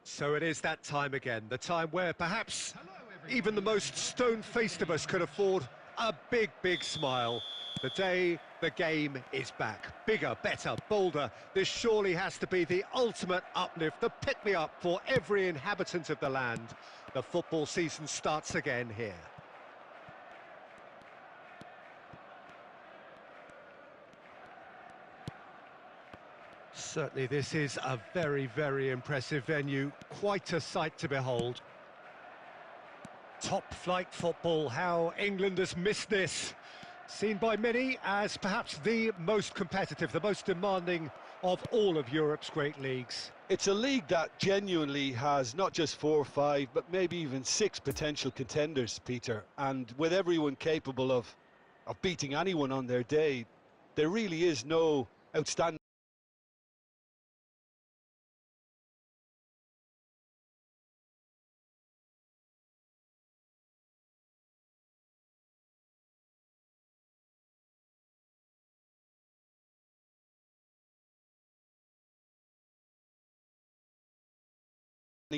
So it is that time again, the time where perhaps even the most stone-faced of us could afford a big, big smile. The day the game is back. Bigger, better, bolder. This surely has to be the ultimate uplift, the pick-me-up for every inhabitant of the land. The football season starts again here. Certainly this is a very, very impressive venue. Quite a sight to behold. Top-flight football, how England has missed this. Seen by many as perhaps the most competitive, the most demanding of all of Europe's great leagues. It's a league that genuinely has not just 4 or 5, but maybe even 6 potential contenders, Peter. And with everyone capable of beating anyone on their day, there really is no outstanding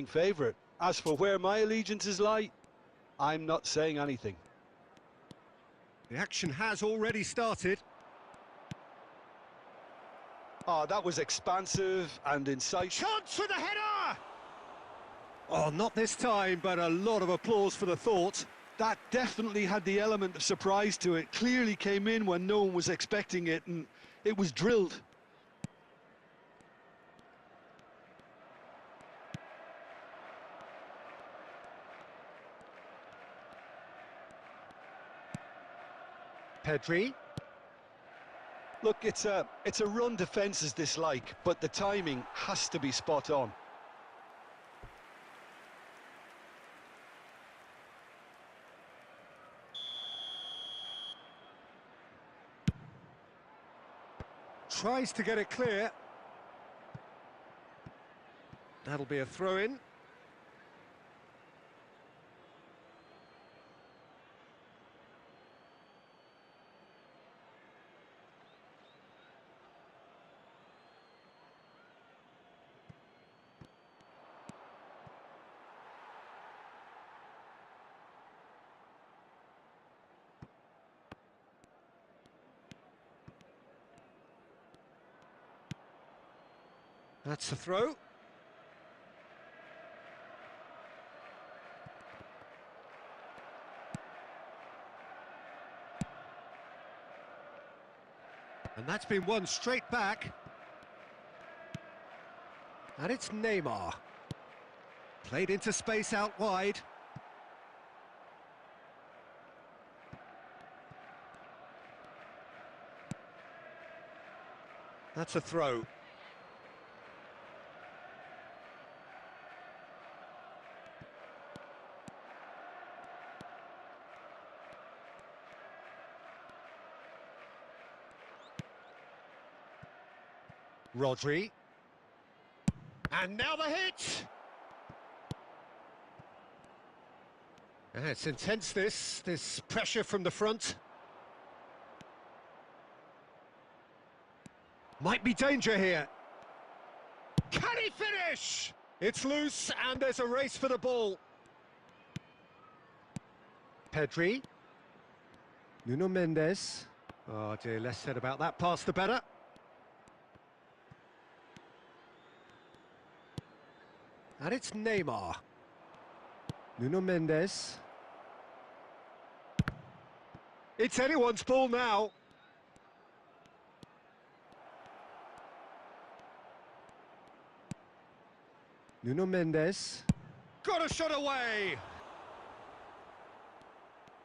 favourite. As for where my allegiances lie, I'm not saying anything. The action has already started. Oh, that was expansive and insightful. Chance for the header! Oh, not this time, but a lot of applause for the thought. That definitely had the element of surprise to it. Clearly came in when no one was expecting it, and it was drilled. Pedri. Look, it's a run defence dislike, but the timing has to be spot on. Tries to get it clear. That'll be a throw-in. That's a throw. And that's been won straight back. And it's Neymar. Played into space out wide. That's a throw. Rodri. And now the hit! It's intense, this pressure from the front. Might be danger here. Can he finish? It's loose and there's a race for the ball. Pedri. Nuno Mendes. Oh dear, less said about that pass the better. And it's Neymar. Nuno Mendes. It's anyone's ball now. Nuno Mendes. Got a shot away!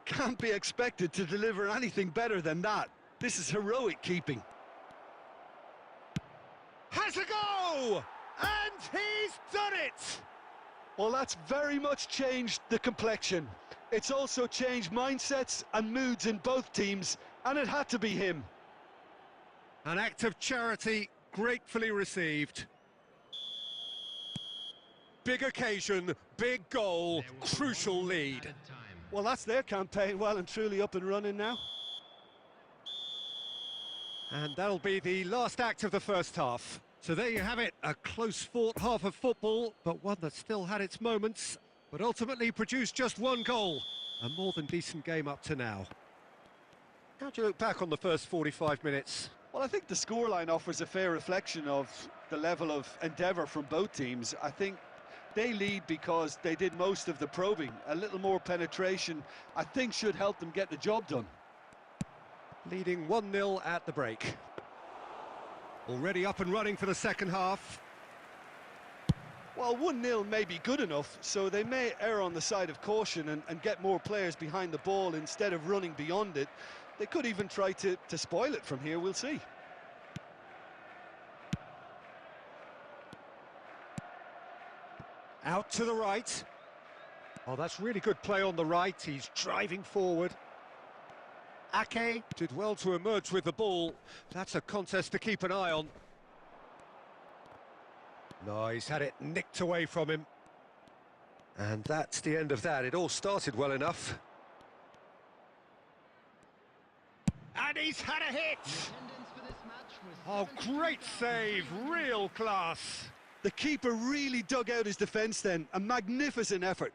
Can't be expected to deliver anything better than that. This is heroic keeping. Has a go! And he's done it! Well, that's very much changed the complexion. It's also changed mindsets and moods in both teams, and it had to be him. An act of charity gratefully received. Big occasion, big goal, crucial lead. Well, that's their campaign well and truly up and running now. And that'll be the last act of the first half. So there you have it, a close-fought half of football, but one that still had its moments, but ultimately produced just one goal. A more than decent game up to now. How do you look back on the first 45 minutes? Well, I think the scoreline offers a fair reflection of the level of endeavour from both teams. I think they lead because they did most of the probing. A little more penetration, I think, should help them get the job done. Leading 1-0 at the break. Already up and running for the second half. Well, 1-0 may be good enough, so they may err on the side of caution and get more players behind the ball instead of running beyond it. They could even try to spoil it from here, we'll see. Out to the right. Oh, that's really good play on the right. He's driving forward. Ake did well to emerge with the ball. That's a contest to keep an eye on. No, he's had it nicked away from him. And that's the end of that. It all started well enough. And he's had a hit! Oh, great save, real class. The keeper really dug out his defence then. A magnificent effort.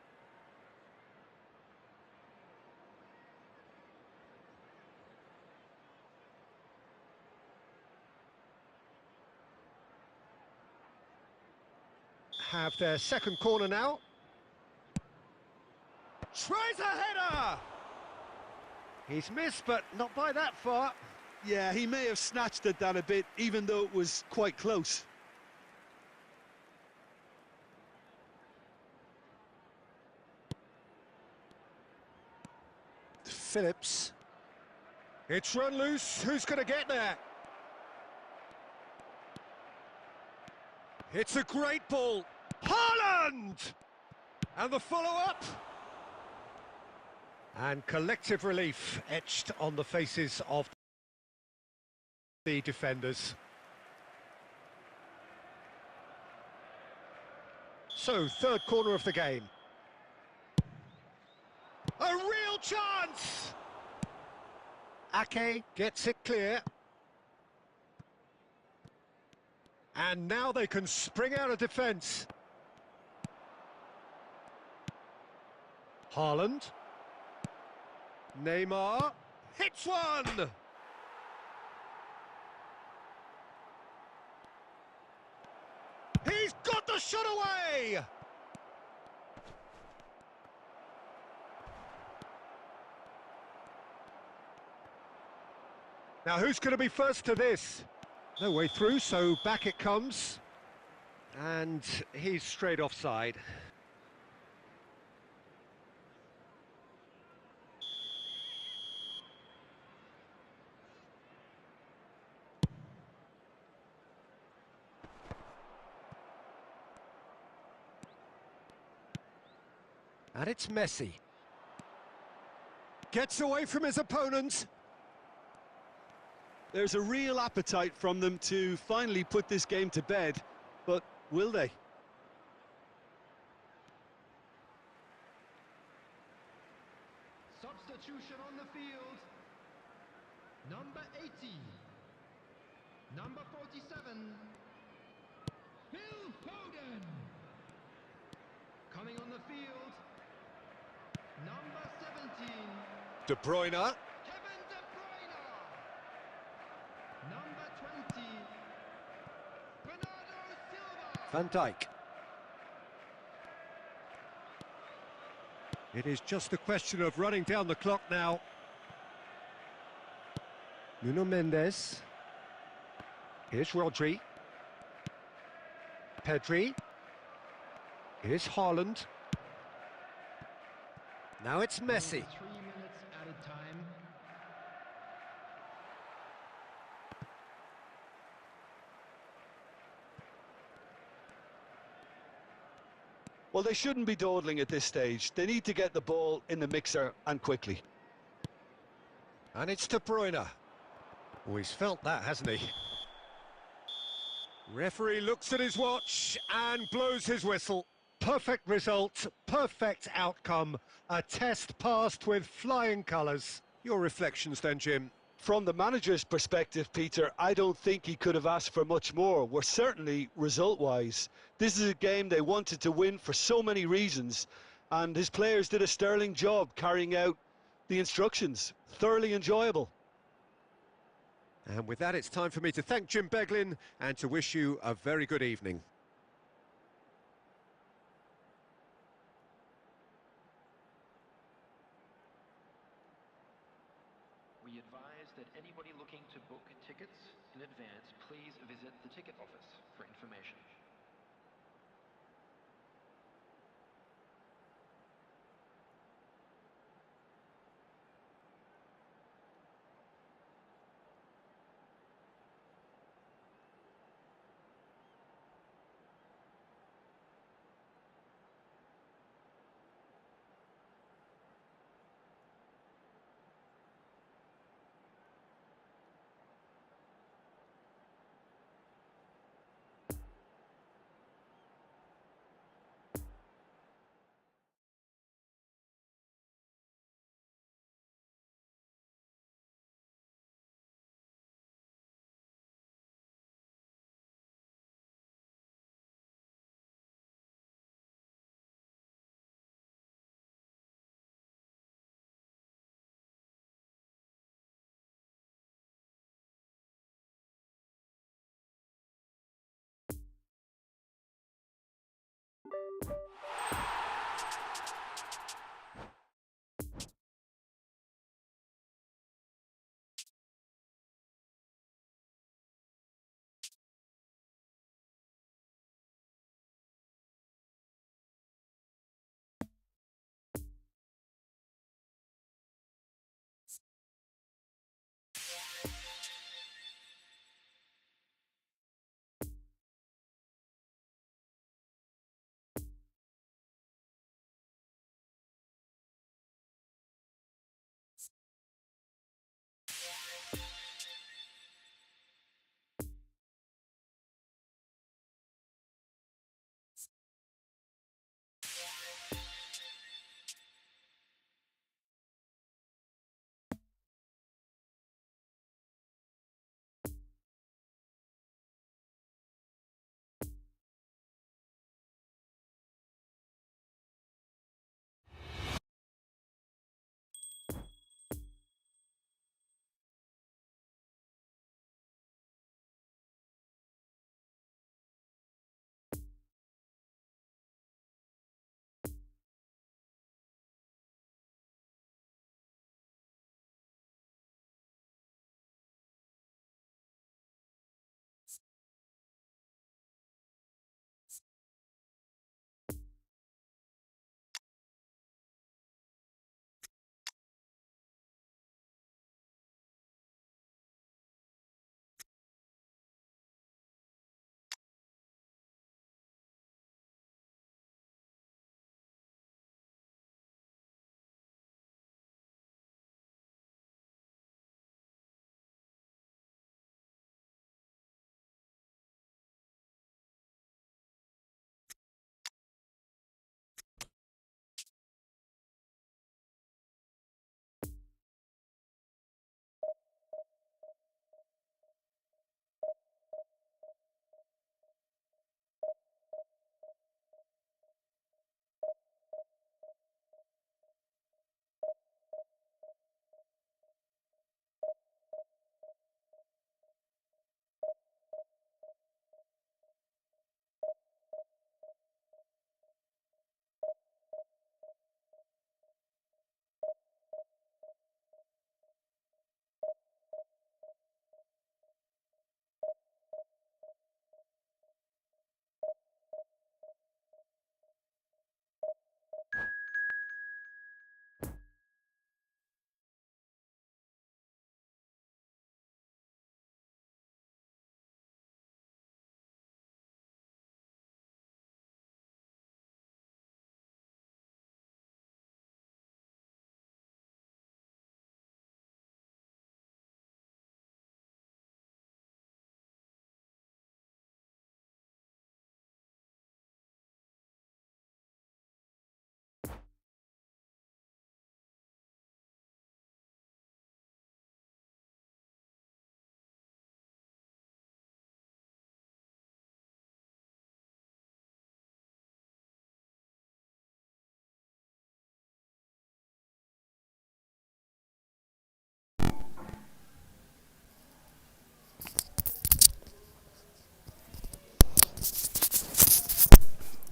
Have their second corner now. Tries a header! He's missed, but not by that far. Yeah, he may have snatched at that a bit, even though it was quite close. Phillips. It's run loose. Who's going to get there? It's a great ball. Haaland! And the follow-up. And collective relief etched on the faces of the defenders. So, third corner of the game. A real chance! Ake gets it clear. And now they can spring out of defence. Haaland. Neymar hits one! He's got the shot away! Now who's going to be first to this? No way through, so back it comes. And he's straight offside. And it's Messi. Gets away from his opponent. There's a real appetite from them to finally put this game to bed, but will they? Substitution on the field. Number 80. Number 47. Phil Foden. Coming on the field. Number 17. De Bruyne. Kevin De Bruyne. Number 20. Bernardo Silva. Van Dijk. It is just a question of running down the clock now. Nuno Mendes. Here's Rodri. Pedri. Here's Haaland. Now it's Messi. 3 minutes at a time. Well, they shouldn't be dawdling at this stage. They need to get the ball in the mixer and quickly. And it's De Bruyne. Oh, he's felt that, hasn't he? Referee looks at his watch and blows his whistle. Perfect result, perfect outcome. A test passed with flying colours. Your reflections then, Jim? from the manager's perspective, Peter, I don't think he could have asked for much more. We're certainly result-wise. This is a game they wanted to win for so many reasons, and his players did a sterling job carrying out the instructions. Thoroughly enjoyable. And with that, it's time for me to thank Jim Beglin and to wish you a very good evening. We advise that anybody looking to book tickets in advance, please visit the ticket office for information.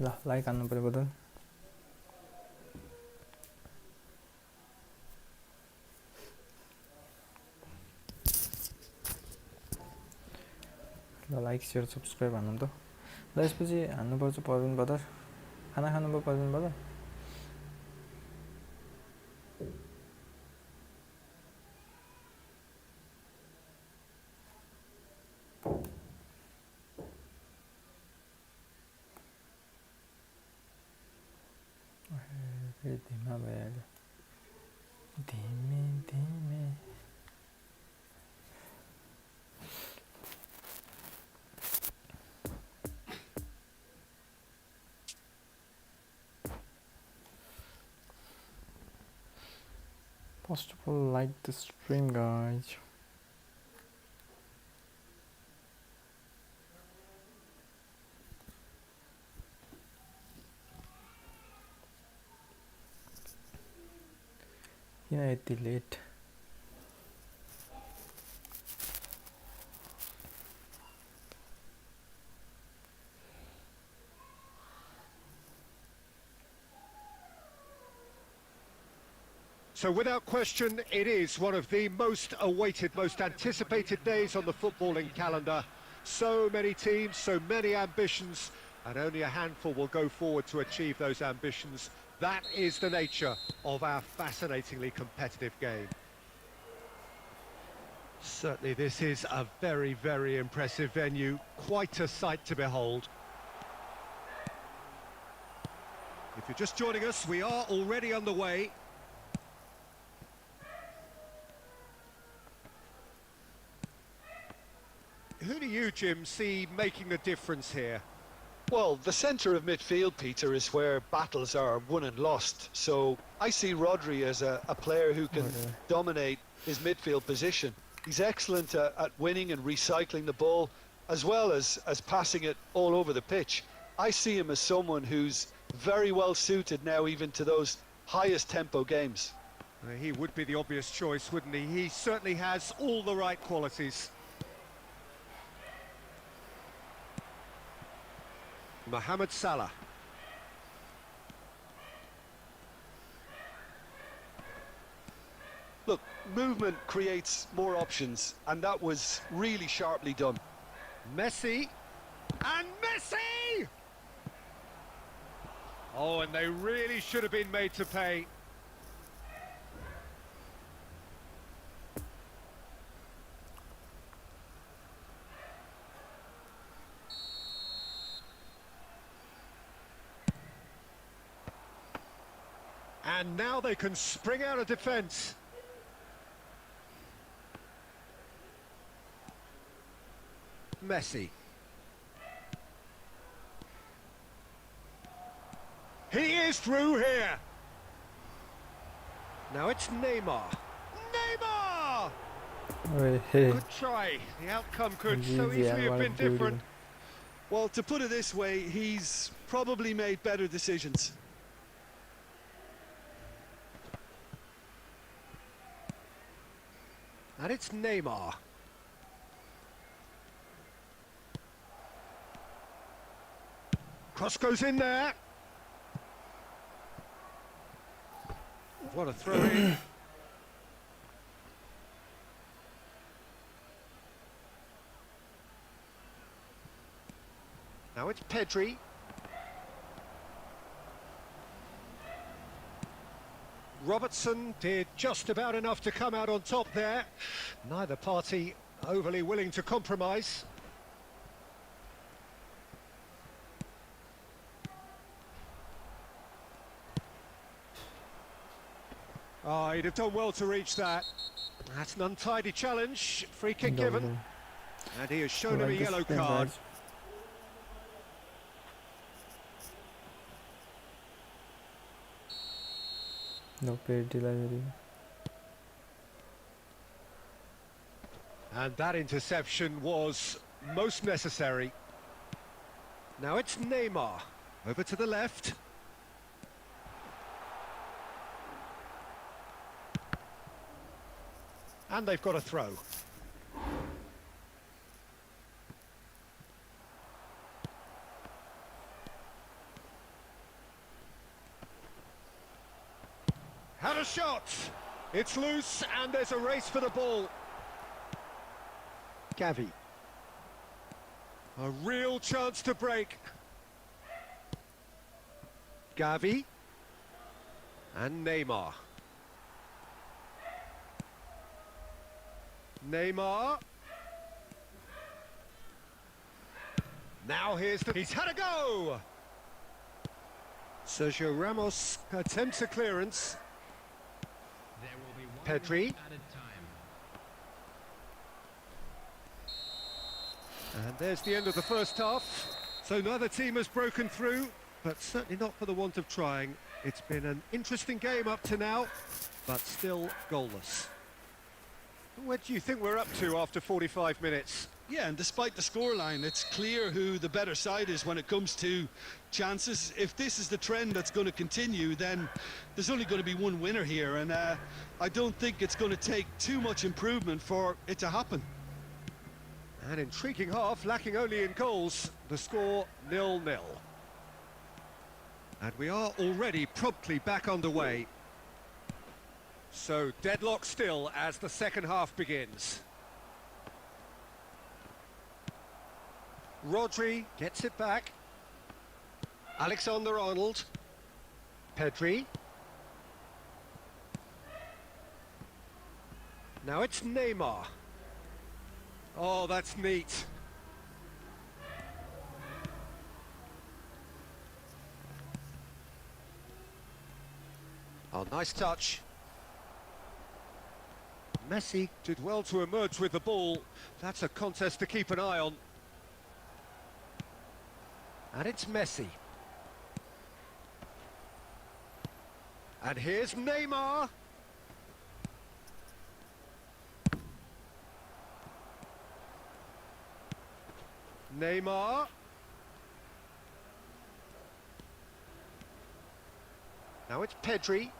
ल like हान्नु पर्यो बदल ल like share subscribe हान्नु त ल यसपछि हान्नुपर्छ परवीन बदर खाना खानुभयो परवीन बदर धीमा भइहाल्यो धीमे धीमे First of all, like the stream, guys. Yeah, it's late. So without question, it is one of the most awaited, most anticipated days on the footballing calendar. So many teams, so many ambitions, and only a handful will go forward to achieve those ambitions. That is the nature of our fascinatingly competitive game. Certainly this is a very, very impressive venue, quite a sight to behold. If you're just joining us, we are already underway. Who do you, Jim, see making the difference here? Well, the centre of midfield, Peter, is where battles are won and lost. So I see Rodri as a player who can dominate his midfield position. He's excellent at winning and recycling the ball, as well as passing it all over the pitch. I see him as someone who's very well suited now even to those highest tempo games. He would be the obvious choice, wouldn't he? He certainly has all the right qualities. Mohamed Salah. Look, movement creates more options, and that was really sharply done. Messi. And Messi! Oh, and they really should have been made to pay. And now they can spring out of defence. Messi. He is through here. Now it's Neymar. Neymar! Good try. The outcome could so easily have been different. Well, to put it this way, he's probably made better decisions. And it's Neymar. Cross goes in there. What a throw in. Now it's Pedri. Robertson did just about enough to come out on top there. Neither party overly willing to compromise. Oh, he'd have done well to reach that. That's an untidy challenge. Free kick given. And he has shown him a yellow card. No penalty. And that interception was most necessary. Now it's Neymar. Over to the left. And they've got a throw. Had a shot. It's loose and there's a race for the ball. Gavi. A real chance to break. Gavi. And Neymar. Neymar. Now here's the... He's had a go! Sergio Ramos attempts a clearance. There will be one Pedri. added time. And there's the end of the first half. So neither team has broken through, but certainly not for the want of trying. It's been an interesting game up to now, but still goalless. What do you think we're up to after 45 minutes? Yeah, and despite the scoreline, it's clear who the better side is when it comes to chances. If this is the trend that's going to continue, then there's only going to be one winner here, and I don't think it's going to take too much improvement for it to happen. An intriguing half, lacking only in goals. The score 0-0. And we are already promptly back underway. So deadlock still as the second half begins. Rodri gets it back. Alexander-Arnold. Pedri. Now it's Neymar. Oh, that's neat. Oh, nice touch. Messi did well to emerge with the ball. That's a contest to keep an eye on. And it's Messi. And here's Neymar. Neymar. Now it's Pedri.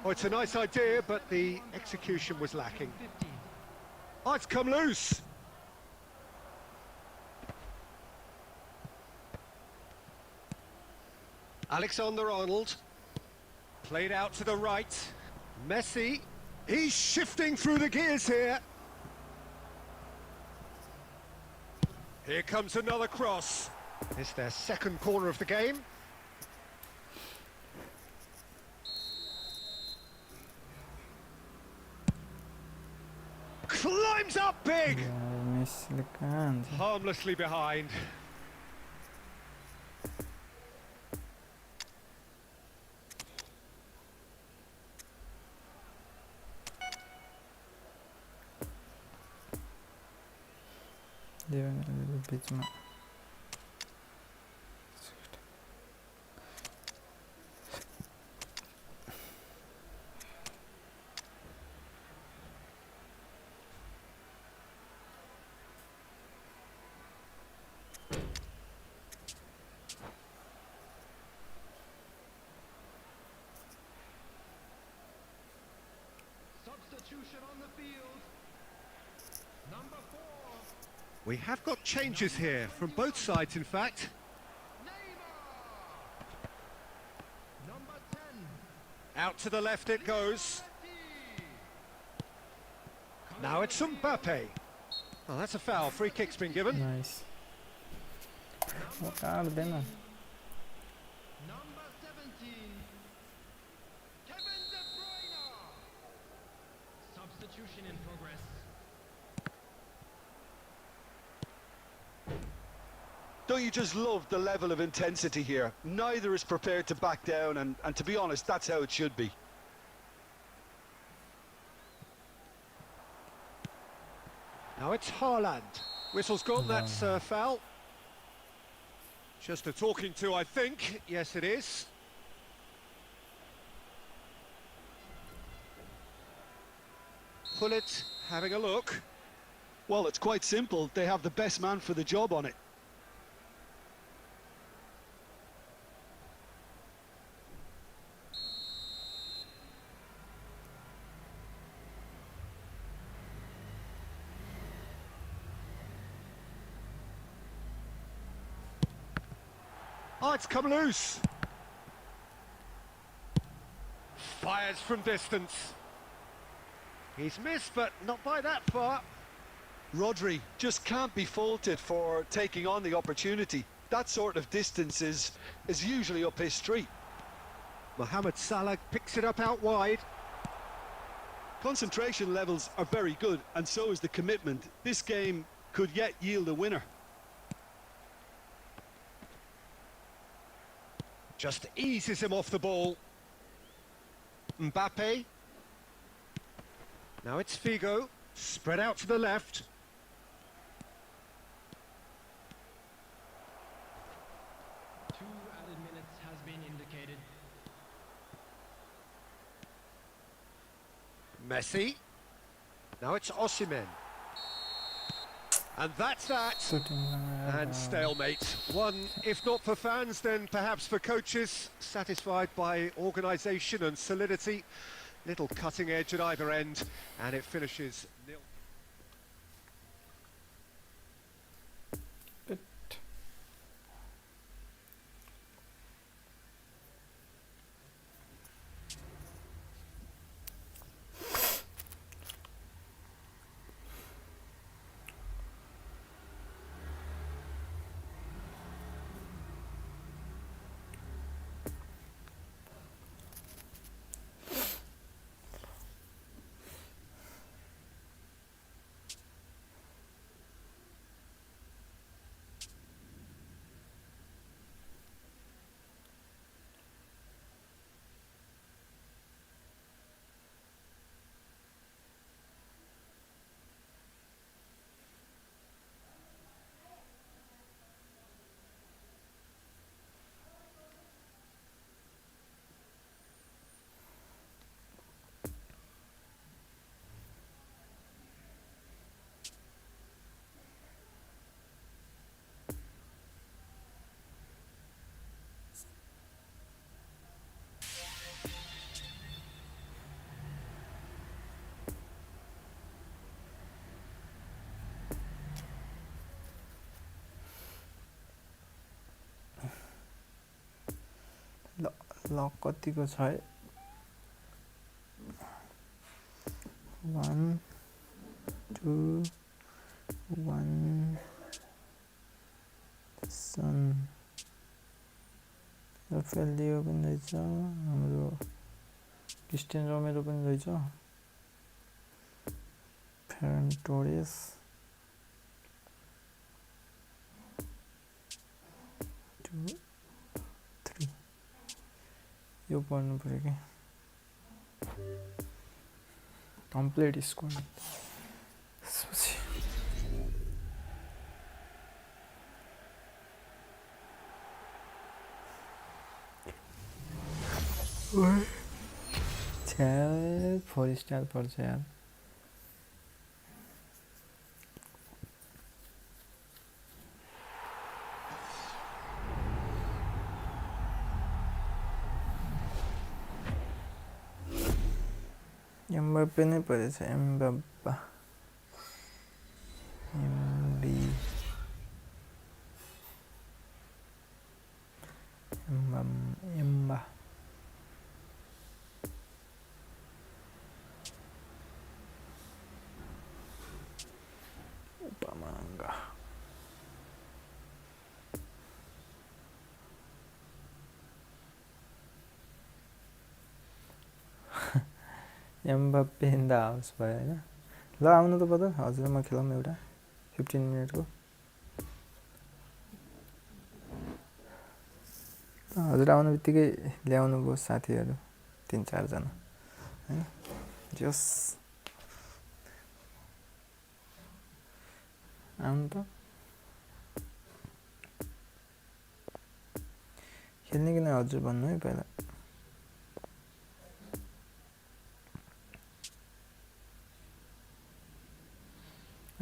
Oh, it's a nice idea, but the execution was lacking. Oh, it's come loose. Alexander-Arnold. Played out to the right. Messi. He's shifting through the gears here. Here comes another cross. It's their second corner of the game. Climbs up big! Messi can't. Harmlessly behind. Jeevan a little bit more. Substitution on the field. Number 4. We have got changes here, from both sides in fact. Neymar. Number 10. Out to the left it goes. Now it's Mbappe. Oh, that's a foul. Free kick's been given. Nice. Cara, bem não. Number 17. Kevin De Bruyne. Substitution in progress. Don't you just love the level of intensity here? Neither is prepared to back down, and to be honest, that's how it should be. Now it's Haaland. Whistle's gone, that's a foul. Just a talking to, I think. Yes, it is. Pullet having a look. Well, it's quite simple. They have the best man for the job on it. Oh, it's come loose. Fires from distance. He's missed, but not by that far. Rodri just can't be faulted for taking on the opportunity. That sort of distance is usually up his street. Mohamed Salah picks it up out wide. Concentration levels are very good, and so is the commitment. This game could yet yield a winner. Just eases him off the ball. Mbappe. Now it's Figo, spread out to the left. Two added minutes has been indicated. Messi. Now it's Osimhen. And that's that. And stalemate. One, if not for fans, then perhaps for coaches. Satisfied by organisation and solidity. Little cutting edge at either end. And it finishes 0. Luck कतिको छ है 1 2 1 सन रफेलियो पनि रहेछ हाम्रो Christian रोमेरो पनि रहेछ फेरन Torres 2 3 यो पढ्नु पर्यो के कम्प्लिट स्क्वाड छ्याल 4 स्टार पर्छ यार Mbappe नै परेछ Mbappe Mbappe Upamanga Mbappe in the house भयो हैन ल आउनु त पद हजुर म खेलौँ एउटा 15 मिनेटको हजुर आउनु बित्तिकै ल्याउनु भयो साथीहरु 3-4 जना हैन जस आउनु त खेल्ने कि न हजुर भन्नु है पहिला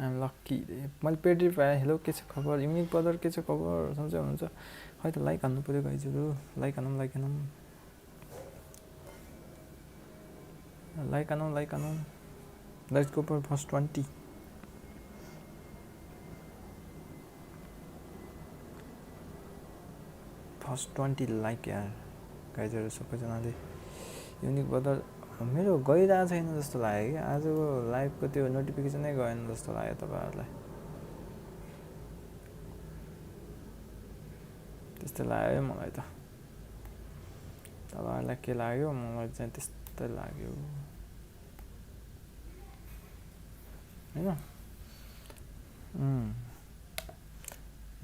I'm lucky. मैले पेडी पाए हेलो के छ खबर युनिक पदर के छ खबर सन्चै हुनुहुन्छ खै त लाइक हान्नु पर्यो गाइजहरु लाइक हानौं let's go for first 20 first 20 like यार गाइजहरु सबैजनाले युनिक बदर मेरो गइरहेको छैन जस्तो लाग्यो कि आजको लाइभको त्यो नोटिफिकेसनै गएन जस्तो लाग्यो तपाईँहरूलाई त्यस्तै लाग्यो मलाई त तपाईँहरूलाई के लाग्यो मलाई चाहिँ त्यस्तै लाग्यो हैन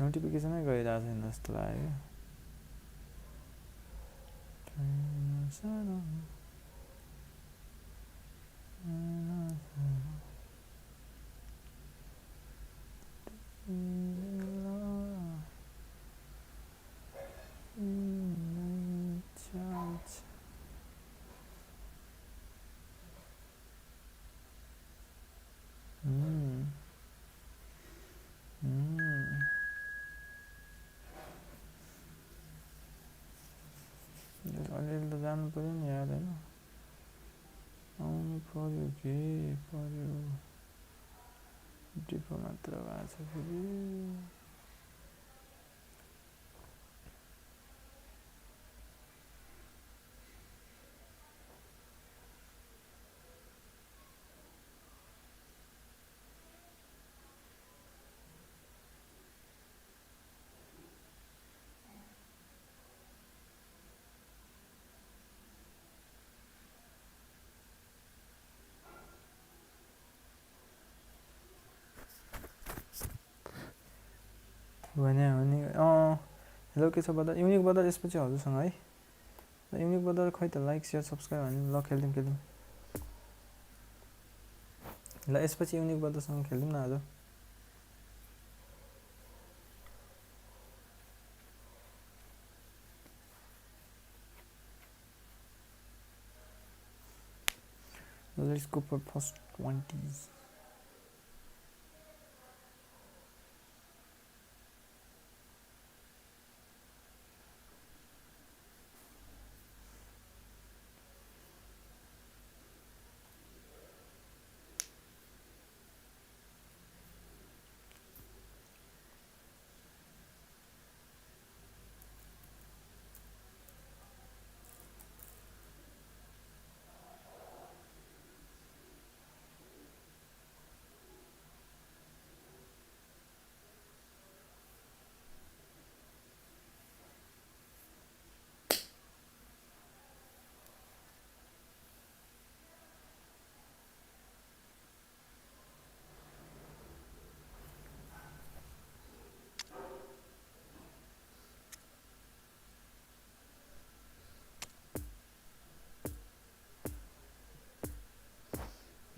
नोटिफिकेसनै गइरहेको छैन जस्तो लाग्यो अलिअलि त जानु पर्यो नि यार हैन आउनु पर्यो के पर्यो डिपो मात्र भएको छ फेरि भने हेलो के छ बदर युनिक बदर यसपछि हजुरसँग है युनिक बदर खै त लाइक शेयर सब्स्क्राइब हाल्नु ल खेल्दिउँ ल यसपछि युनिक बदरसँग खेल्दिउँ न आज Let's go for first 20s.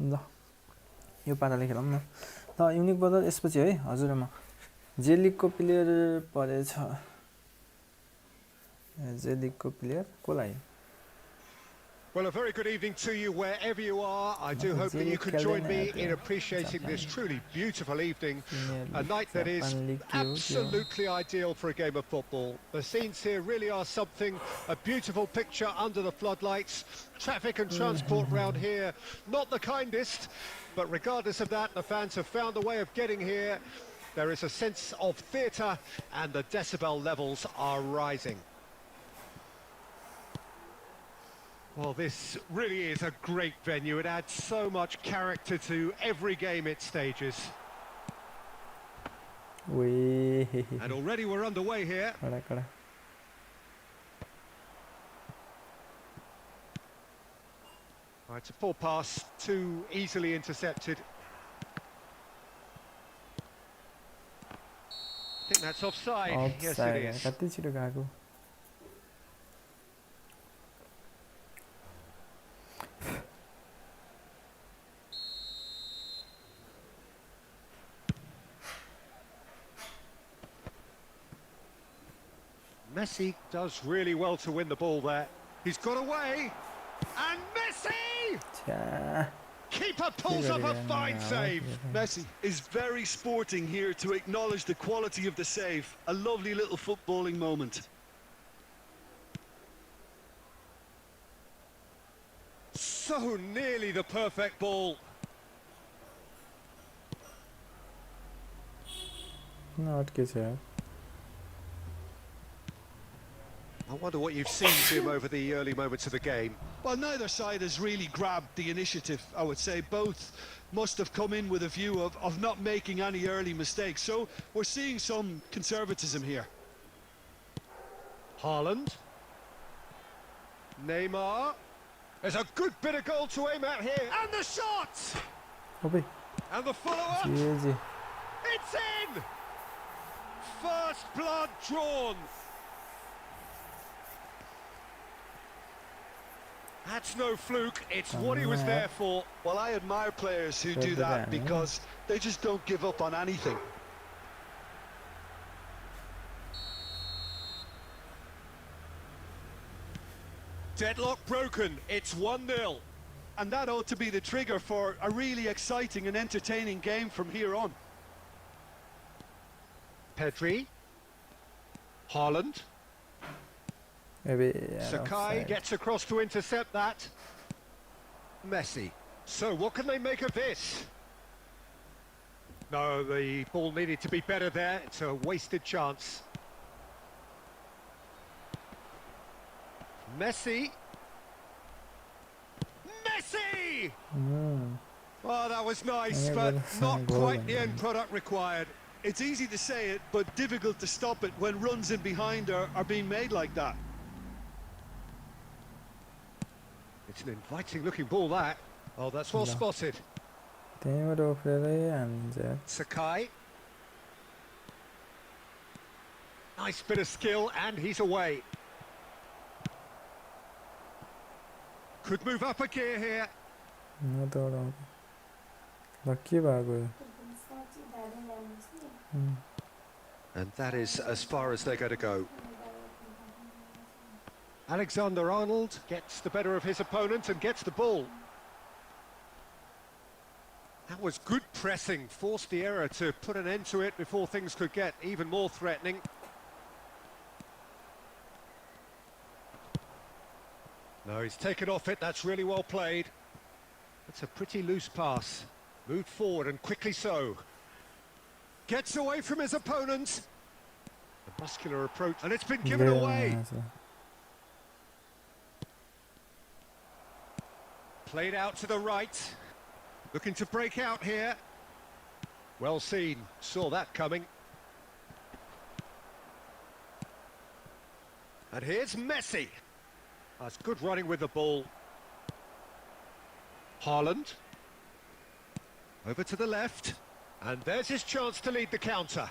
ल यो पाराले खेलौँ न ल युनिक बदर यसपछि है हजुरमा जे लिगको प्लेयर परेछ जे लिगको प्लेयर कोलाई Well, a very good evening to you wherever you are. I do hope that you can join me in appreciating this truly beautiful evening, a night that is absolutely ideal for a game of football. The scenes here really are something, a beautiful picture under the floodlights. Traffic and transport round here, not the kindest, but regardless of that, the fans have found a way of getting here. There is a sense of theatre and the decibel levels are rising. Well, this really is a great venue. It adds so much character to every game it stages. And already we're underway here. It's a poor pass, too easily intercepted. I think that's offside. Yes, it is. Messi does really well to win the ball there. He's got away, and Messi! Keeper pulls up a fine save. Messi is very sporting here to acknowledge the quality of the save. A lovely little footballing moment. So nearly the perfect ball. Not good, sir. I wonder what you've seen, Jim, over the early moments of the game. Well, neither side has really grabbed the initiative, I would say. Both must have come in with a view of not making any early mistakes. So we're seeing some conservatism here. Haaland. Neymar. There's a good bit of goal to aim at here. And the shot! Obe. And the follow-up. GG. It's in! First blood drawn. That's no fluke, it's what he was there for. Well, I admire players who do that because they just don't give up on anything. Deadlock broken, it's 1-0. And that ought to be the trigger for a really exciting and entertaining game from here on. Pedri. Haaland. Maybe, Sakai gets across to intercept that. Messi. So what can they make of this? No, the ball needed to be better there. It's a wasted chance. Messi. Messi! Oh, that was nice, but not quite the end product required. It's easy to say it, but difficult to stop it when runs in behind are being made like that. It's an inviting looking ball, that. Oh, that's well spotted. Sakai. Nice bit of skill, and he's away. Could move up a gear here. And that is as far as they're going to go. Alexander-Arnold gets the better of his opponent and gets the ball. That was good pressing, forced the error to put an end to it before things could get even more threatening. No, he's taken off it, that's really well played. That's a pretty loose pass. Moved forward and quickly so. Gets away from his opponent. A muscular approach, and it's been given away. Played out to the right. Looking to break out here. Well seen, saw that coming. And here's Messi. That's good running with the ball. Haaland. Over to the left. And there's his chance to lead the counter.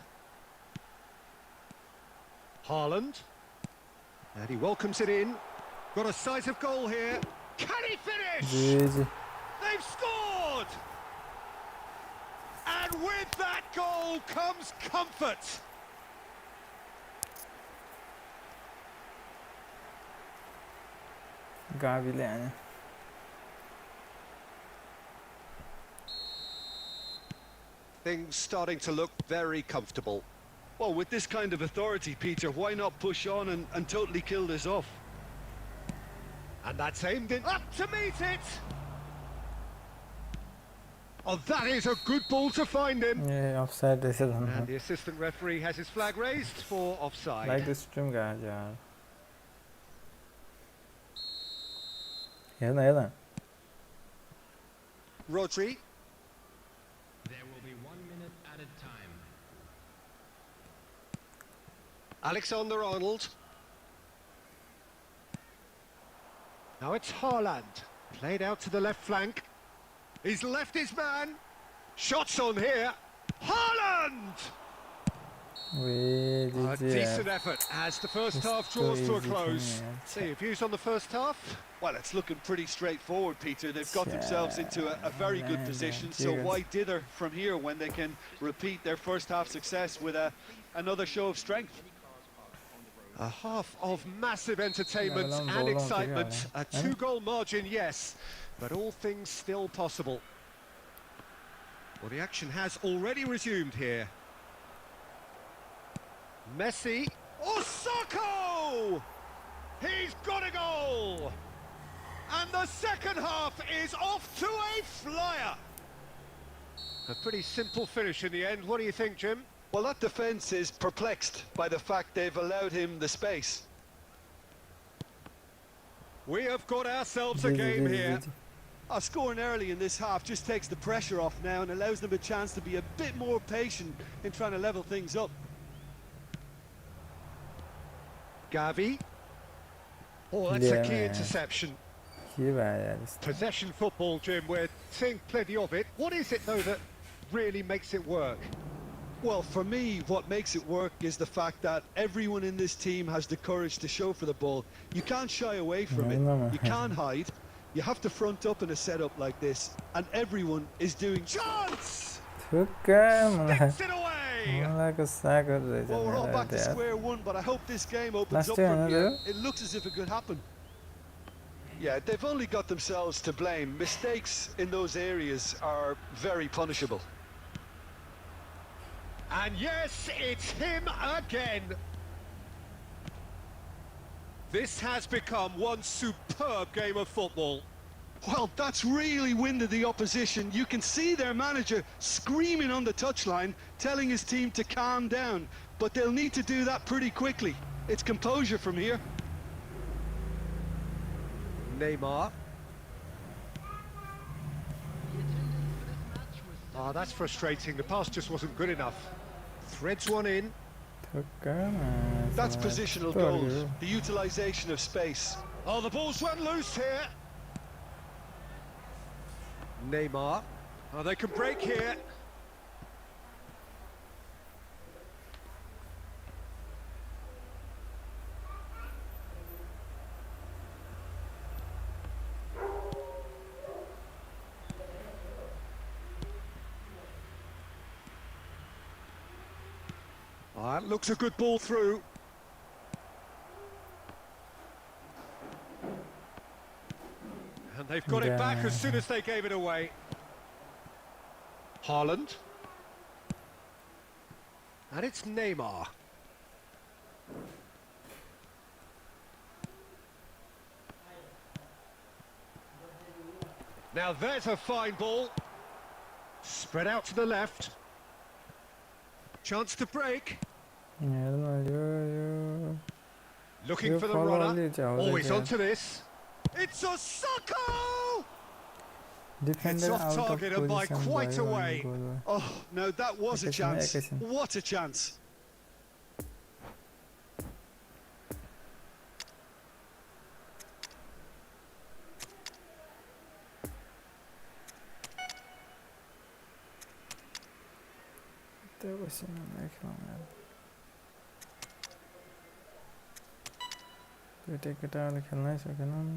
Haaland. And he welcomes it in. Got a sight of goal here. Can he finish? They've scored! And with that goal comes comfort. Things starting to look very comfortable. Well, with this kind of authority, Peter, why not push on and totally kill this off? And that's aimed in. Up to meet it! Oh, that is a good ball to find him. Yeah, offside. And the assistant referee has his flag raised for offside. Like the stream guys, yeah. Rodri. There will be 1 minute added time. Alexander-Arnold. Now it's Haaland. Played out to the left flank. He's left his man. Shots on here. Haaland! A decent effort as the first half draws to a close. See your views on the first half? Well, it's looking pretty straightforward, Peter. They've got themselves into a very good position, so why dither from here when they can repeat their first half success with another show of strength? A half of massive entertainment and excitement. A 2-goal margin, yes, but all things still possible. Well, the action has already resumed here. Messi. Osako! He's got a goal! And the second half is off to a flyer. A pretty simple finish in the end. What do you think, Jim? Well, that defence is perplexed by the fact they've allowed him the space. We have got ourselves a game here. Scoring early in this half just takes the pressure off now and allows them a chance to be a bit more patient in trying to level things up. Gavi. Oh, that's a key interception. Possession football, Jim, we're seeing plenty of it. What is it, though, that really makes it work? Well, for me, what makes it work is the fact that everyone in this team has the courage to show for the ball. You can't shy away from it. You can't hide. You have to front up in a setup like this, and everyone is doing chance! Sticks it away! Well, we're all back to square one, but I hope this game opens up from here. It looks as if it could happen. Yeah, they've only got themselves to blame. Mistakes in those areas are very punishable. And yes, it's him again. This has become one superb game of football. Well, that's really winded the opposition. You can see their manager screaming on the touchline, telling his team to calm down. But they'll need to do that pretty quickly. It's composure from here. Neymar. Ah, that's frustrating. The pass just wasn't good enough. Threads one in. That's positional goals, the utilisation of space. Oh, the ball's run loose here. Neymar. Oh, they can break here. That looks a good ball through. And they've got it back as soon as they gave it away. Haaland. And it's Neymar. Now there's a fine ball. Spread out to the left. Chance to break. Looking for the runner. Always onto this. It's Osako! It's off target and by quite a way. Oh, no, that was a chance. What a chance. खेल्नै सकेनन्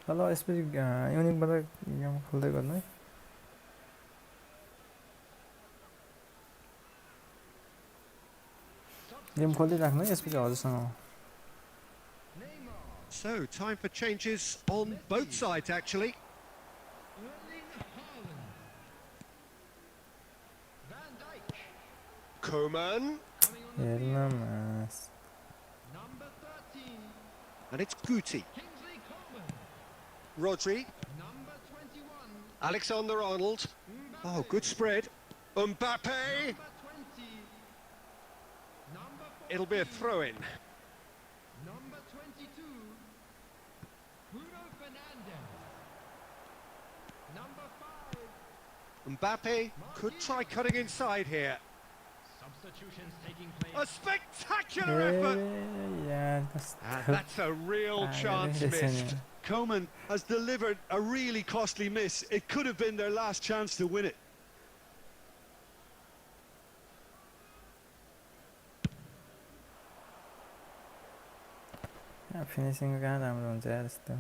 ल यसपछि युनिकबाट game खोल्दै गर्नु है game खोल्दै राख्नु है यसपछि हजुरसँग So, time for changes on both sides actually. Koeman. And it's Guti. Rodri. Alexander-Arnold. Oh, good spread. Mbappe. It'll be a throw-in. Number 22, Bruno Fernandes. Number 5. Mbappe could try cutting inside here. Substitutions taking place. A spectacular effort! Yeah, And that's a real chance missed. Koeman has delivered a really costly miss. It could have been their last chance to win it. Finishing कहाँ राम्रो हुन्छ यार यस्तो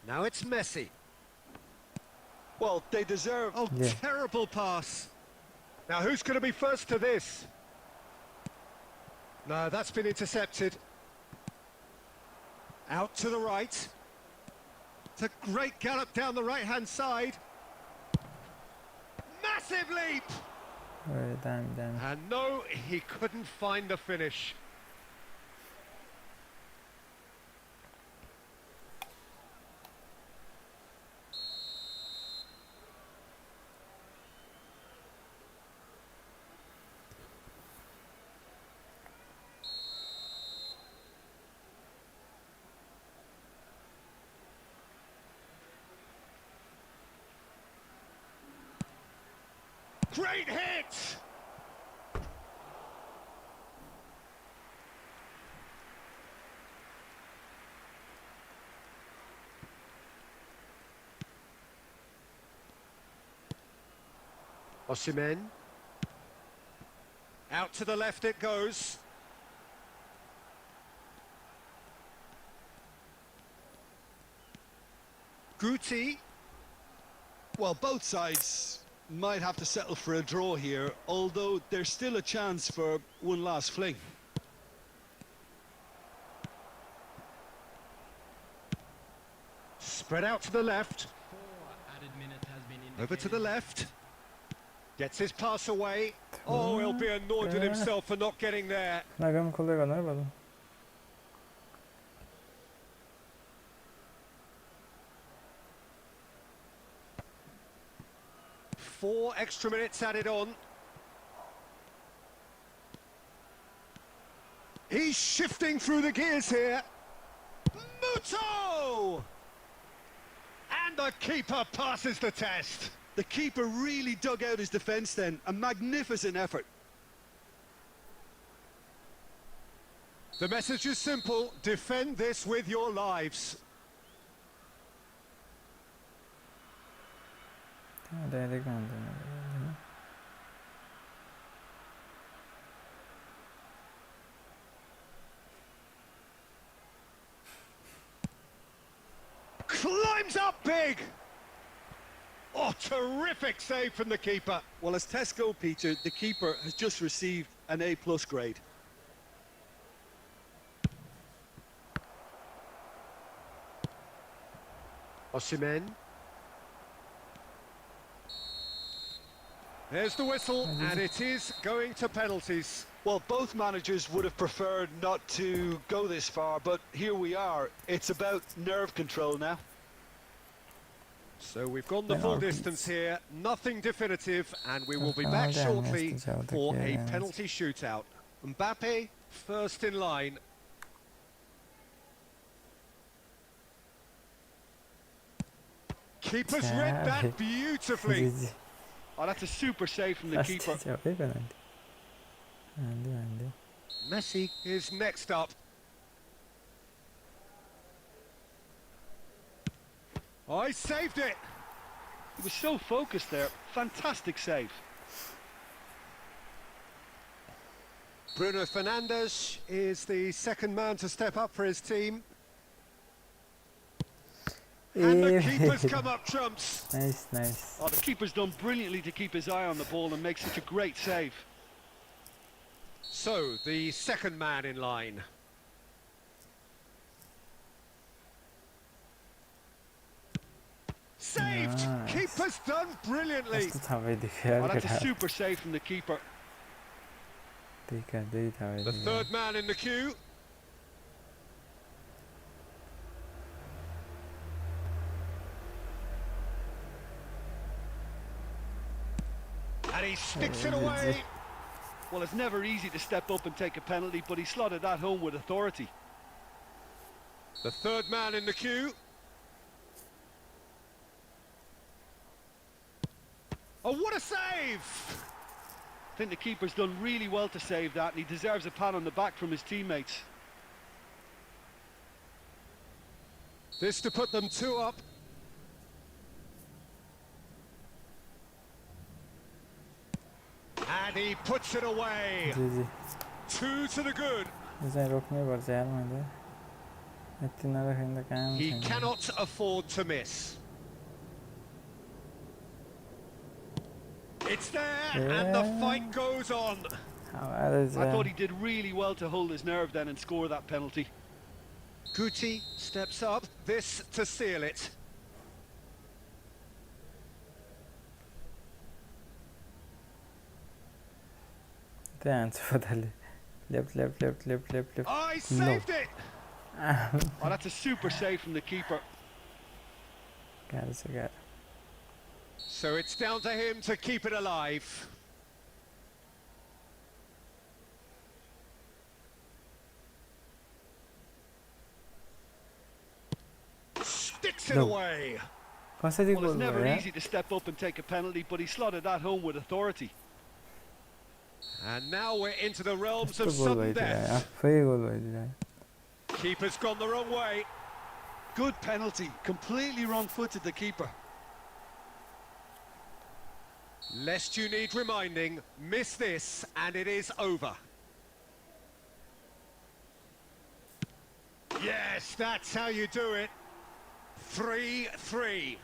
Now it's Messi. Well, they deserve... Oh, terrible pass. Now, who's going to be first to this? No, that's been intercepted. Out to the right. It's a great gallop down the right-hand side. Massive leap! And no, he couldn't find the finish. Great hit! Osimhen. Out to the left it goes. Guti. Well, both sides might have to settle for a draw here, although there's still a chance for one last fling. Spread out to the left. 4 added minutes has been indicated. Over to the left. Gets his pass away. Oh, he'll be annoyed with himself for not getting there. 나가면 콜레가 넓어도. Four extra minutes added on. He's shifting through the gears here. Muto! And the keeper passes the test. The keeper really dug out his defence then. A magnificent effort. The message is simple. Defend this with your lives. Direct हान्दैन. Climbs up big. Oh, terrific save from the keeper. Well, as Tesco, Peter, the keeper has just received an A+ grade. Osimhen. There's the whistle, and it is going to penalties. Well, both managers would have preferred not to go this far, but here we are. It's about nerve control now. So we've gone the full distance here, nothing definitive, and we will be back shortly for a penalty shootout. Mbappe, first in line. Keeper's read that beautifully. Oh, that's a super save from the keeper. Messi is next up. Oh, he saved it. He was so focused there. Fantastic save. Bruno Fernandes is the second man to step up for his team. And the keeper's come up trumps. Nice, nice. Oh, the keeper's done brilliantly to keep his eye on the ball and make such a great save. So, the second man in line. Saved! Nice. Keeper's done brilliantly. Oh, that's a super save from the keeper. The third man in the queue. And he sticks it away. Well, it's never easy to step up and take a penalty, but he slotted that home with authority. The third man in the queue. Oh, what a save! I think the keeper's done really well to save that, and he deserves a pat on the back from his teammates. This to put them 2 up. And he puts it away. 2 to the good. He cannot afford to miss. It's there, and the fight goes on. I thought he did really well to hold his nerve then and score that penalty. Guti steps up, this to seal it. Left. Oh, he saved it! Oh, that's a super save from the keeper. So it's down to him to keep it alive. Sticks it away. कसरी Well, it's goal never भयो easy to step up and take a penalty, but he slotted that home with authority. And now we're into the realms यस्तो of goal sudden भइदियो death. आफै गोल भइदियो Keeper's gone the wrong way. Good penalty, completely wrong-footed the keeper. Lest you need reminding, miss this and it is over. Yes, that's how you do it. 3-3.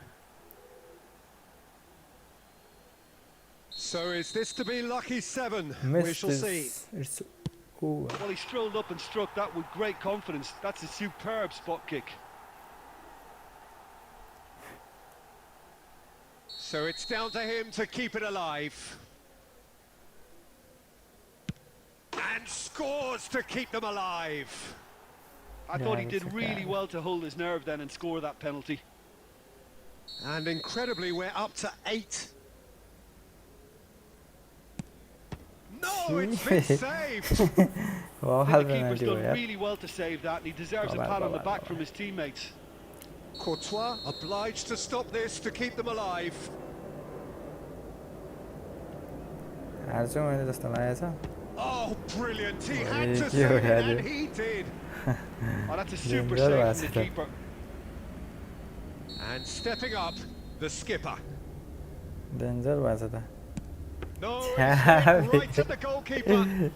So is this to be lucky 7? We shall see. It's over. Well, he strolled up and struck that with great confidence. That's a superb spot kick. So it's down to him to keep it alive. And scores to keep them alive. I thought he Yeah, did it's really okay. well to hold his nerve then and score that penalty. And incredibly, we're up to 8. No, it's been saved. Wow, I think the penalty keeper's भयो done यार really well to save that, and he deserves a Bye-bye, pat on the bye-bye, back from his teammates. Courtois obliged to stop this to keep them alive. हार्छु मैले जस्तो लागेको छ Oh, brilliant. He had Hey, to you save it, had and it. he did. Oh, that's a super Danger save was from the it? keeper. And stepping up, the skipper. Danger भएको छ त No, Yeah. it's right at the goalkeeper.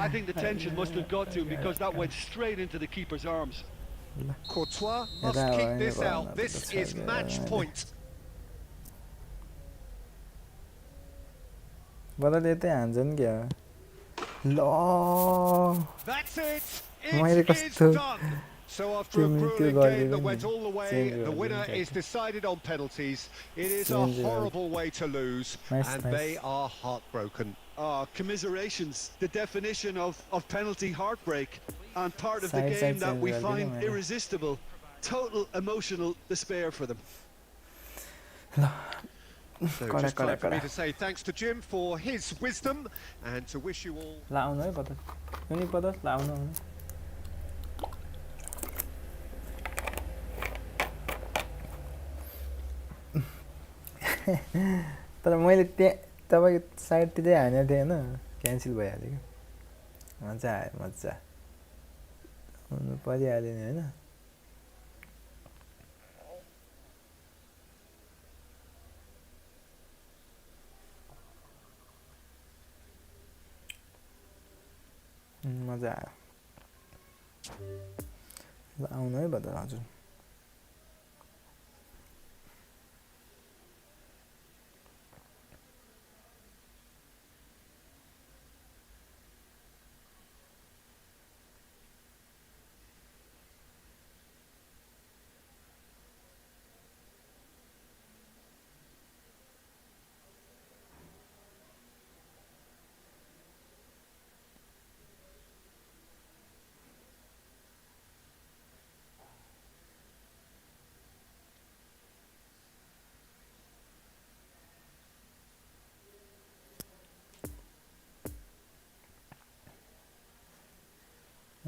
I think the tension must have got to him because that went straight into the keeper's arms. Courtois must Yeah, keep I this know, out. This that's is right, match yeah. point. बदल यतै हान्छन् क्या ल That's it. मैले It is कस्तो done. So after a त्यो grueling गरिदिएको game that नि। went all the way, Change the winner गरिदिन्छ। is decided on penalties. It is a Change गरिदिन्छ। horrible way to lose, Nice, and nice. they are heartbroken. Commiserations, the definition of penalty heartbreak, and part of the Side, game side, that we side, find side. irresistible. Total emotional despair for them. So Got just it, got time it, for got me it. to say thanks to Jim for his wisdom, and to wish you all... ल आउनु है बदल unique बदल ल आउनु आउनु तर मैले त्यहाँ तपाईँको साइडतिरै हानेको थिएँ होइन क्यान्सल भइहाल्यो कि मजा आयो मजा आउनु परिहाल्यो नि होइन मजा आयो ल आउनु है बदल हजुर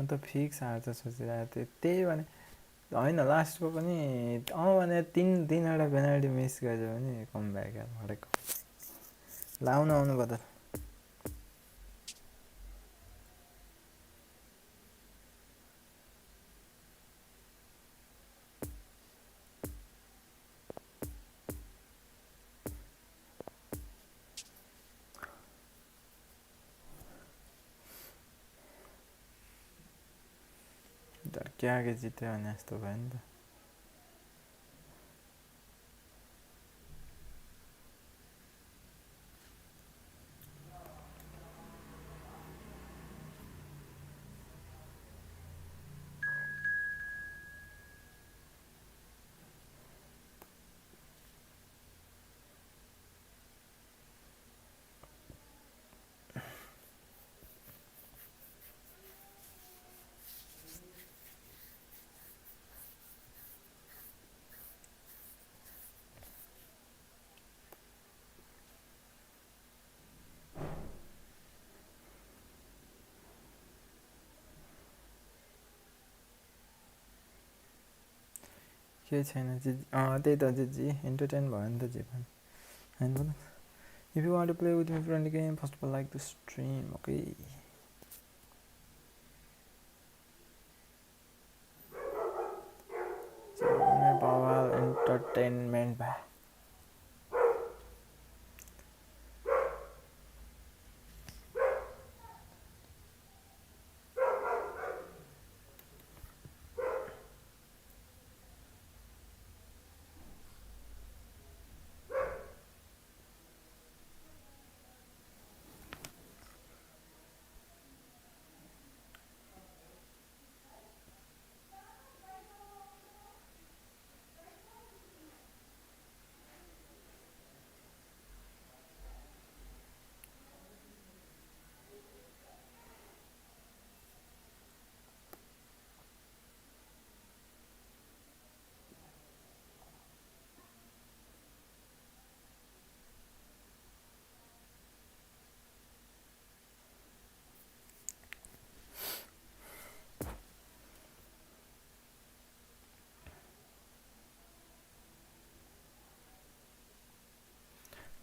म त फिक्स हार्छ सोचिरहेको थिएँ त्यही भने होइन लास्टको पनि भने तिनवटा पेनाल्टी मिस गर्यो भने कम भयो हरेक ल आउनु आउनु बदल के आगे जित्यो भने जस्तो भयो नि त के छैन त्यही त जी एन्टरटेन भयो नि त जीवन हैन भन If you want to play with me friendly game, first of all like the stream, okay? JEEVANMALLAYT entertainment bhai.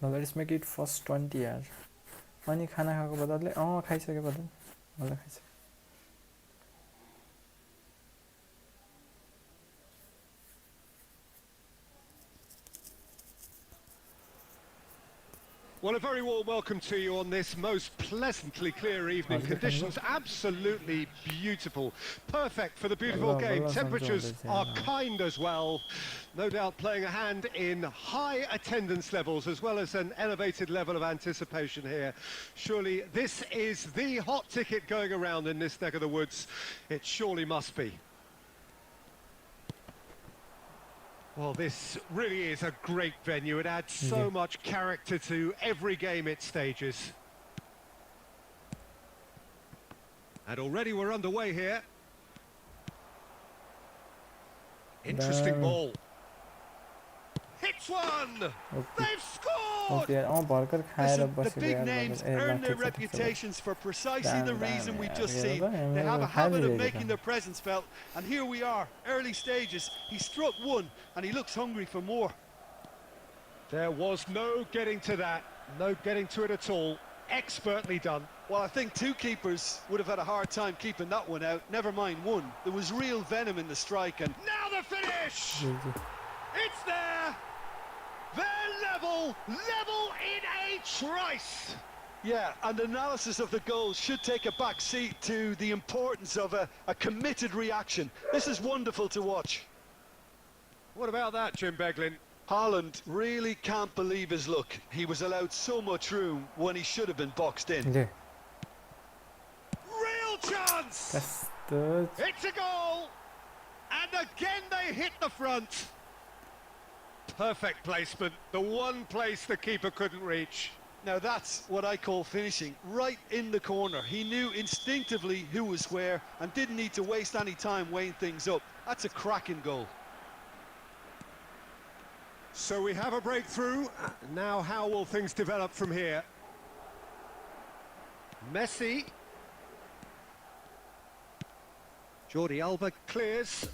Now let's make it first 20 यार अनि खाना खाएको बदलले खाइसके बदल मलाई खाइसके Well, a very warm welcome to you on this most pleasantly clear evening. Conditions absolutely beautiful. Perfect for the beautiful game. Temperatures are kind as well. No doubt playing a hand in high attendance levels as well as an elevated level of anticipation here. Surely this is the hot ticket going around in this neck of the woods. It surely must be. Well, this really is a great venue. It adds so much character to every game it stages. And already we're underway here. Interesting ball. Hits one! They've scored! The big names earn their reputations for precisely the reason we just seen. They have a habit of making their presence felt, and here we are, early stages. He struck one, and he looks hungry for more. There was no getting to that, no getting to it at all. Expertly done. Well, I think two keepers would have had a hard time keeping that one out. Never mind one. There was real venom in the strike, and now the finish! It's there! They're level in a trice! Yeah, and analysis of the goals should take a back seat to the importance of a committed reaction. This is wonderful to watch. What about that, Jim Beglin? Haaland really can't believe his luck. He was allowed so much room when he should have been boxed in. Yeah. Real chance! It's a goal! And again they hit the front. Perfect placement, the one place the keeper couldn't reach. Now that's what I call finishing, right in the corner. He knew instinctively who was where and didn't need to waste any time weighing things up. That's a cracking goal. So we have a breakthrough. Now how will things develop from here? Messi. Jordi Alba clears.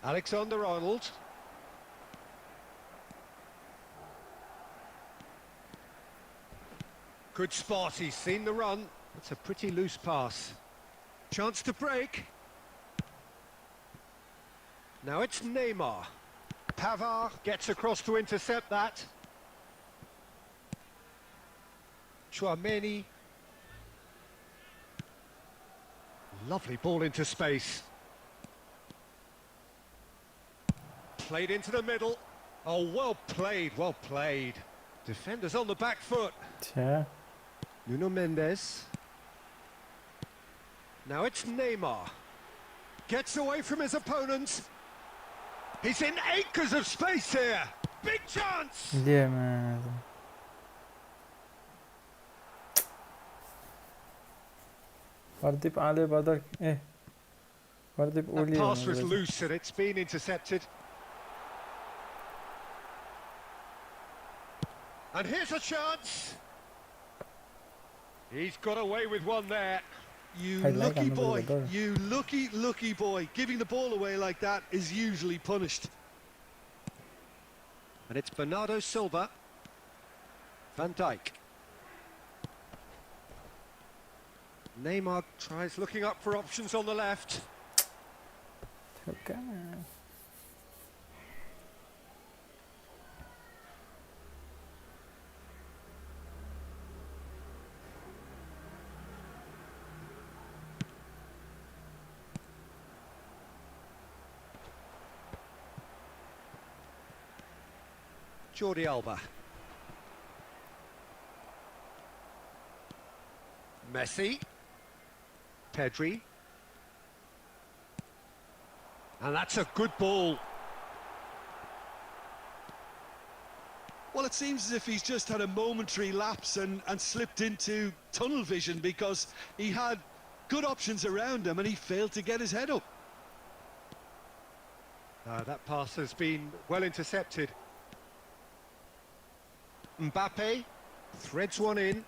Alexander-Arnold. Good spot, he's seen the run. That's a pretty loose pass. Chance to break. Now it's Neymar. Pavard gets across to intercept that. Chouameni. Lovely ball into space. Played into the middle. Oh, well played, well played. Defenders on the back foot. Yeah. Nuno Mendes. Now it's Neymar. Gets away from his opponents. He's in acres of space here. Big chance! Yeah, man. That pass was loose and it's been intercepted. And here's a chance. He's got away with one there. You I'd like lucky another boy. goal. You lucky boy. Giving the ball away like that is usually punished. And it's Bernardo Silva. Van Dijk. Neymar tries looking up for options on the left. 잠깐만. Jordi Alba. Messi. Pedri. And that's a good ball. Well, it seems as if he's just had a momentary lapse and slipped into tunnel vision, because he had good options around him and he failed to get his head up. That pass has been well intercepted. Mbappe threads one in.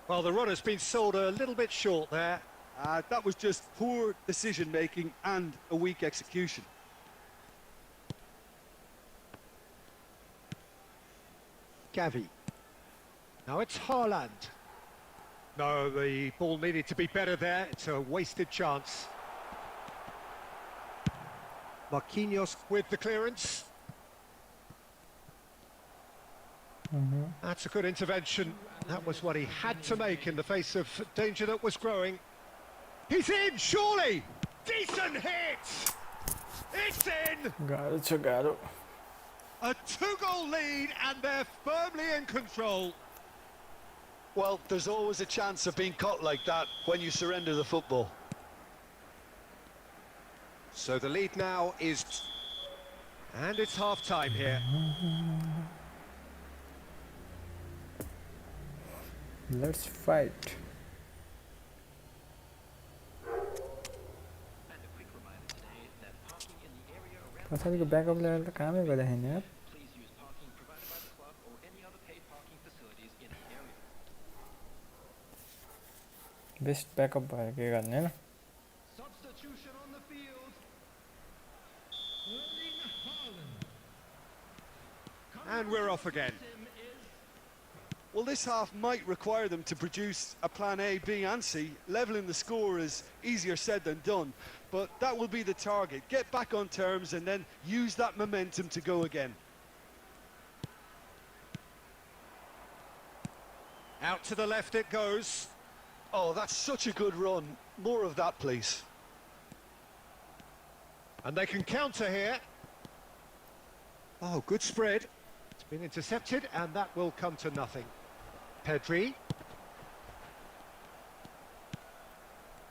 Well, the run has been sold a little bit short there. That was just poor decision-making and a weak execution. Gavi. Now it's Haaland. No, the ball needed to be better there. It's a wasted chance. Marquinhos with the clearance. That's a good intervention. That was what he had to make in the face of danger that was growing. He's in, surely! Decent hit! It's in! 가로. A two-goal lead, and they're firmly in control. Well, there's always a chance of being caught like that when you surrender the football. So the lead now is... And it's half-time here. Let's fight. And a quick reminder today that parking in the area around पछाडिको backup level त कामै गर्दैन यार. please use parking provided by the club or any other paid parking facilities in the area. Best backup भयो के गर्ने हैन. Substitution on the field. Erling Haaland. And we're off again. Well, this half might require them to produce a plan A, B and C. Levelling the score is easier said than done, but that will be the target. Get back on terms and then use that momentum to go again. Out to the left it goes. Oh, that's such a good run. More of that, please. And they can counter here. Oh, good spread. It's been intercepted, and that will come to nothing. Pedri.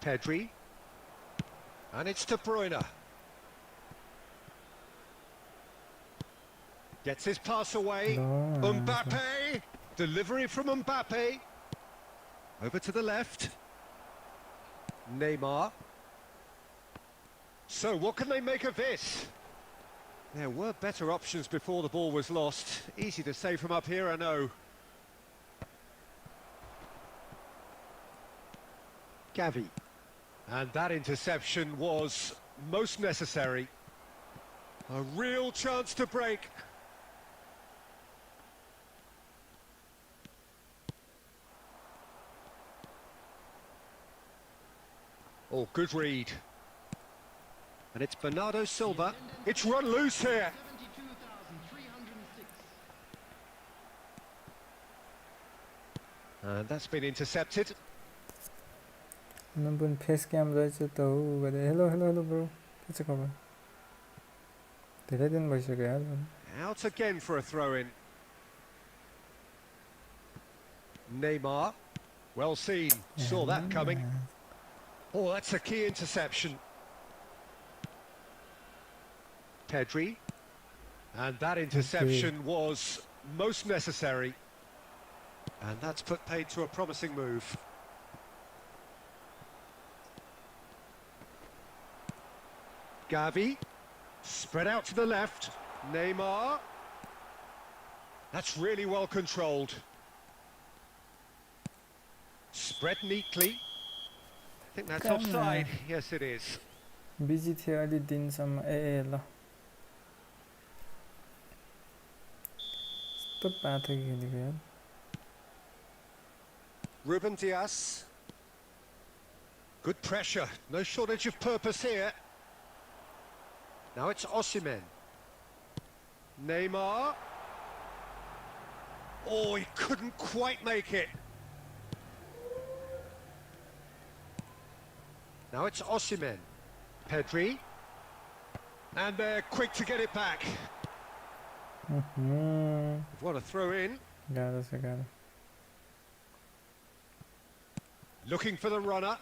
Pedri. And it's De Bruyne. Gets his pass away. No. Mbappe. Delivery from Mbappe. Over to the left. Neymar. So what can they make of this? There were better options before the ball was lost. Easy to say from up here, I know. Gavi. And that interception was most necessary. A real chance to break. Oh, good read. And it's Bernardo Silva. It's run loose here. 72,306. And that's been intercepted. नम्बुन face cam रहेछ त हो गरे. Hello hello hello bro. के छ खबर? धेरै दिन भइसक्यो यार. Out again for a throw-in. Neymar. Well seen. Saw that coming. Oh, that's a key interception. Pedri. And that interception was most necessary. And that's put paid to a promising move. Gavi. Spread out to the left. Neymar. That's really well controlled. Spread neatly. I think that's Come offside. on. Yes, it is. Busy थियो अलि दिनसम्म ए ल कस्तो पाथो खेलेको यार Ruben Dias. Good pressure. No shortage of purpose here. Now it's Osimhen. Neymar. Oh, he couldn't quite make it. Now it's Osimhen. Pedri. And they're quick to get it back. What a throw in. गाह्रो छ गाह्रो Looking for the runner.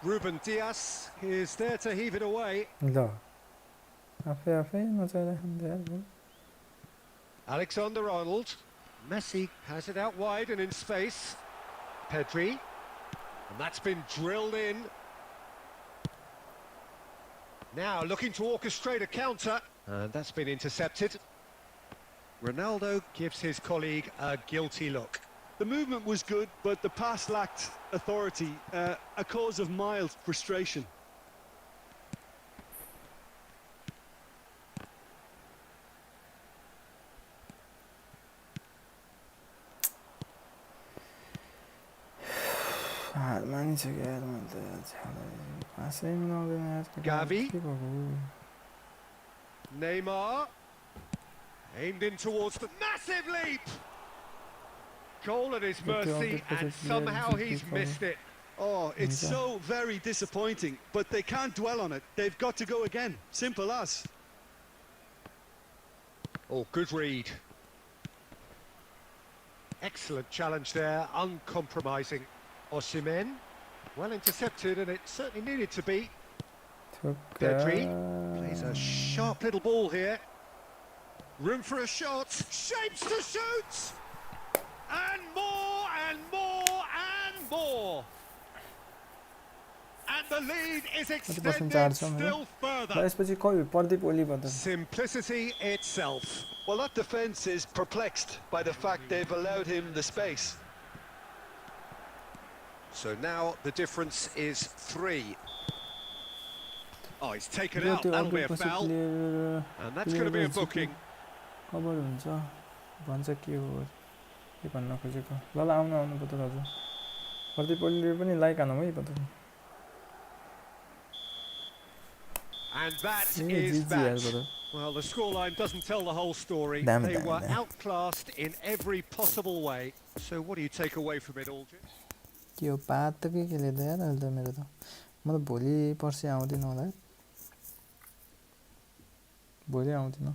Ruben Dias is there to heave it away. ल आफै नचेर खान्छ यार बल Alexander-Arnold. Messi has it out wide and in space. Pedri. And that's been drilled in. Now looking to orchestrate a counter. And that's been intercepted. Ronaldo gives his colleague a guilty look. The movement was good, but the pass lacked authority, a cause of mild frustration. हार मानिसक्यो यार मैले त पासै मिलाउँदैन यार Gavi. के भएको Neymar. Aimed in towards the massive leap. Goal at his mercy and somehow he's missed it. Oh, it's so very disappointing, but they can't dwell on it. They've got to go again. Simple as. Oh, good read. Excellent challenge there, uncompromising. Osimhen, well intercepted, and it certainly needed to be. Derby plays a sharp little ball here. Room for a shot, shapes to shoot! And more, and more, and more! And the lead is extended still further. यसपछि कोही प्रदीप ओली भन्दा Simplicity itself. Well, that defence is perplexed by the fact they've allowed him the space. So now the difference is 3. Oh, he's taken out, that'll be a foul. And that's going to be a booking. Cover हुन्छ भन्छ के हो के भन्न खोजेको ल आउनु पत्तो हजुर प्रदीप ओलीले पनि लाइक हानौँ है पत्तो And that is that. Well, the scoreline doesn't tell the whole story. They were outclassed in every possible way. So what do you take away from it all, Jim? के हो पातकै खेले त यार अहिले त मेरो त म त भोलि पर्सि आउँदिन होला है भोलि आउँदिन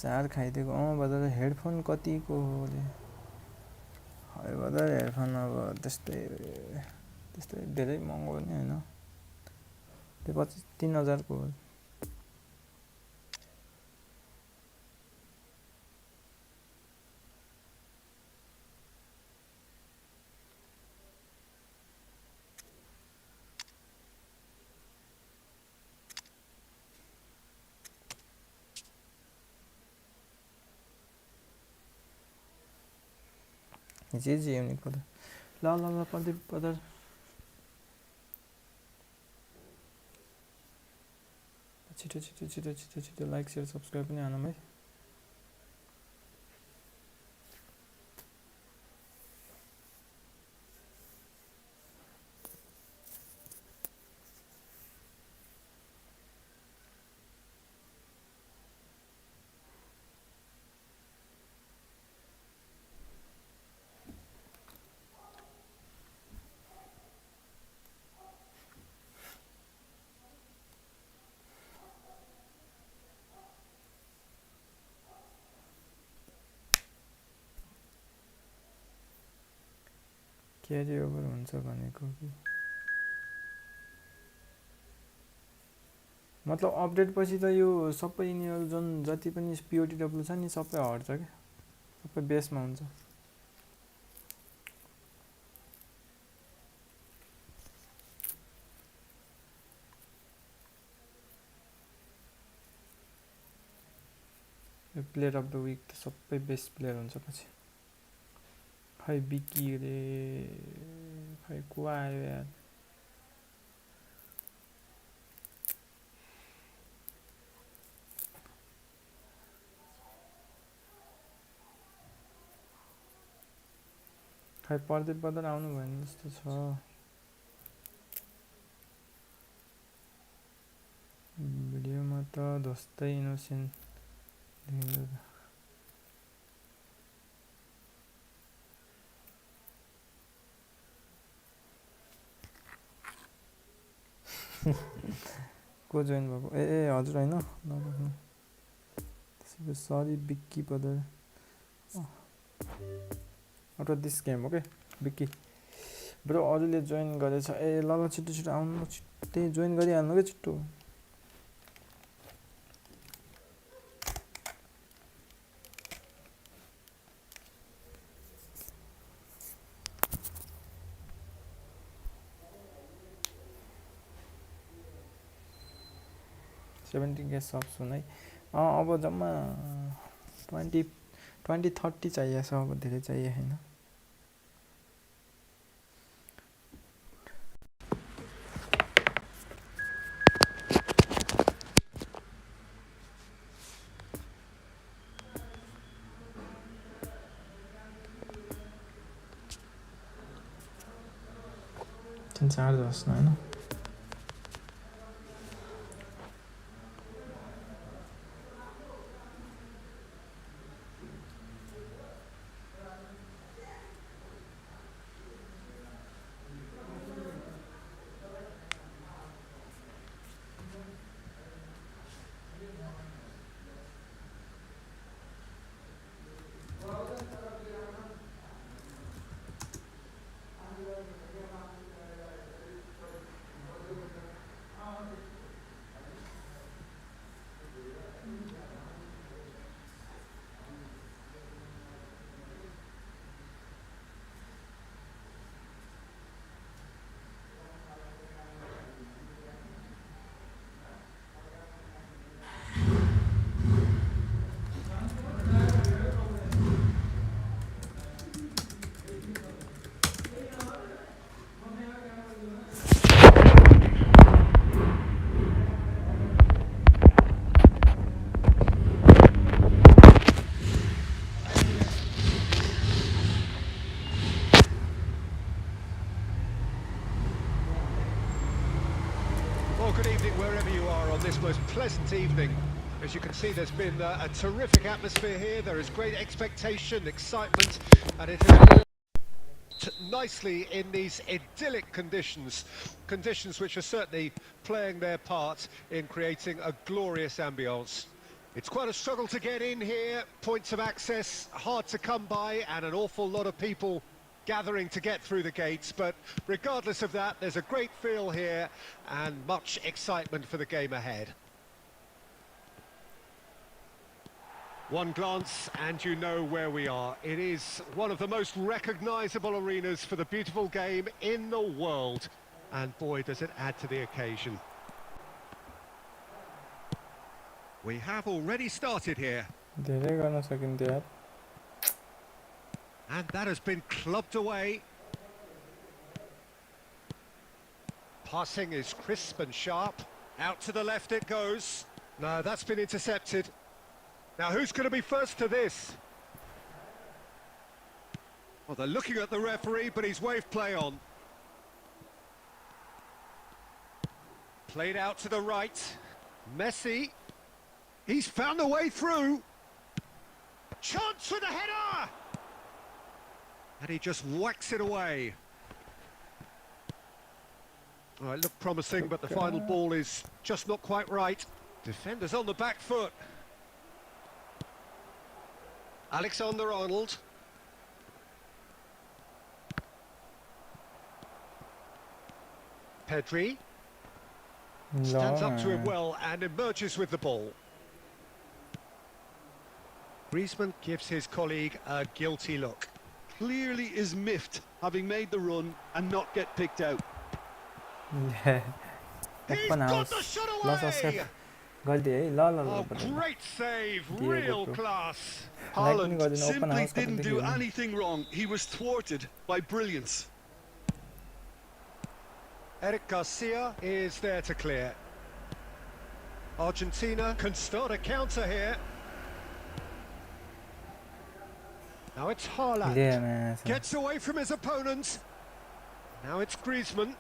चार खाइदिएको बजार हेडफोन कतिको हो अरे बजार हेडफोन अब त्यस्तै धेरै महँगो नि हैन त्यो 3000 को हो JEEVANMALLAYT ल प्रदीप बजार छिटो लाइक शेयर सब्स्क्राइब पनि हानौँ है क्यारी ओभर हुन्छ भनेको कि मतलब अपडेट पछि त यो सबै यिनीहरु जुन जति पनि POTW छ नि सबै हट्छ के सबै बेसमा हुन्छ प्लेयर अफ द विक त सबै बेस्ट प्लेयर हुन्छ पछि खै बिकी रे खै को आयो यार खै पर्दै पर्दै आउनु भयो जस्तो छ भिडियोमा त धोस्तै इनोसेन्ट देखिन्छ को जोइन भएको ए हजुर हैन नराख्नु त्यसैले सरी बिक्की पदर out of this game okay Vicky bro अरूले जोइन गरेछ ए ल ल छिटो छिटो आउनु छिट्टै जोइन गरिहाल्नु के छिटो सेभेन्टिन के सब सुन है अब जम्मा 20-30 चाहिएको छ अब धेरै चाहिएको छैन तीन चार दस होइन Good evening wherever you are on this most pleasant evening. As you can see, there's been a terrific atmosphere here. There is great expectation, excitement, and it has worked nicely in these idyllic conditions which are certainly playing their part in creating a glorious ambience. It's quite a struggle to get in here, points of access hard to come by, and an awful lot of people gathering to get through the gates, but regardless of that, there's a great feel here and much excitement for the game ahead. One glance and you know where we are. It is one of the most recognisable arenas for the beautiful game in the world, and boy does it add to the occasion. We have already started here. And that has been clubbed away. Passing is crisp and sharp. Out to the left it goes. No, that's been intercepted. Now who's going to be first to this? Well, they're looking at the referee, but he's waved play on. Played out to the right. Messi. He's found a way through. Chance for the header! And he just whacks it away. Oh, it looked promising, but the final ball is just not quite right. Defenders on the back foot. Alexander-Arnold. Pedri. Stands up to him well and emerges with the ball. Griezmann gives his colleague a guilty look. Clearly is miffed, having made the run and not get picked out. He's got the shot away! गरिदिए है ल ल ल Oh, ल great save, Diego real Pro. class. Like पनि Haaland गरिदिनु open simply house didn't do कतैदेखि हो नि anything wrong. He was thwarted by brilliance. Eric Garcia is there to clear. Argentina can start a counter here. Now it's Haaland. ल्यामा Gets away from his opponent. Now it's Griezmann.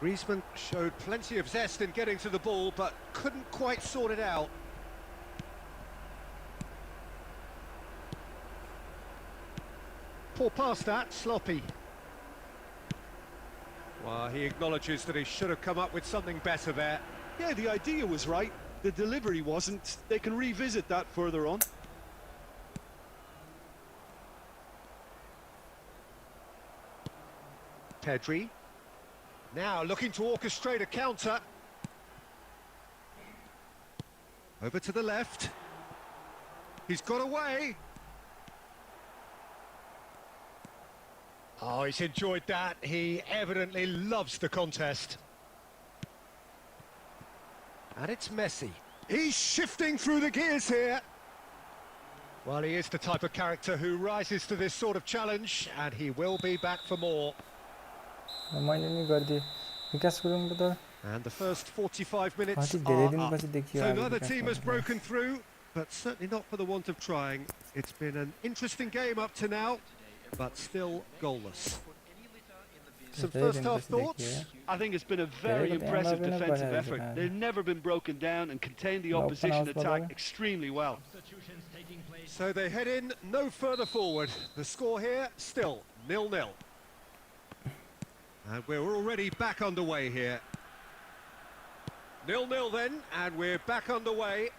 Griezmann showed plenty of zest in getting to the ball, but couldn't quite sort it out. Poor pass that, sloppy. Well, he acknowledges that he should have come up with something better there. Yeah, the idea was right. The delivery wasn't. They can revisit that further on. Pedri. Now looking to orchestrate a counter. Over to the left. He's got away. Oh, he's enjoyed that. He evidently loves the contest. And it's Messi. He's shifting through the gears here. Well, he is the type of character who rises to this sort of challenge, and he will be back for more. मैले नि गरिदिएँ विकास गुरुङको त And the first 45 minutes कति धेरै are up. दिनपछि देखियो So अब neither Vikas team has गुरुङलाई। broken through, but certainly not for the want of trying. It's been an interesting game up to now, but still goalless. Some Very first half interesting thoughts? देखियो I think it's been a very Derby Day impressive Madrid defensive Packs effort. आज। They've never been broken down and contained the Open opposition house attack ball. extremely well. Substitutions taking place. So they head in no further forward. The score here still 0-0. And we're already back underway here. 0-0 then, and we're back underway.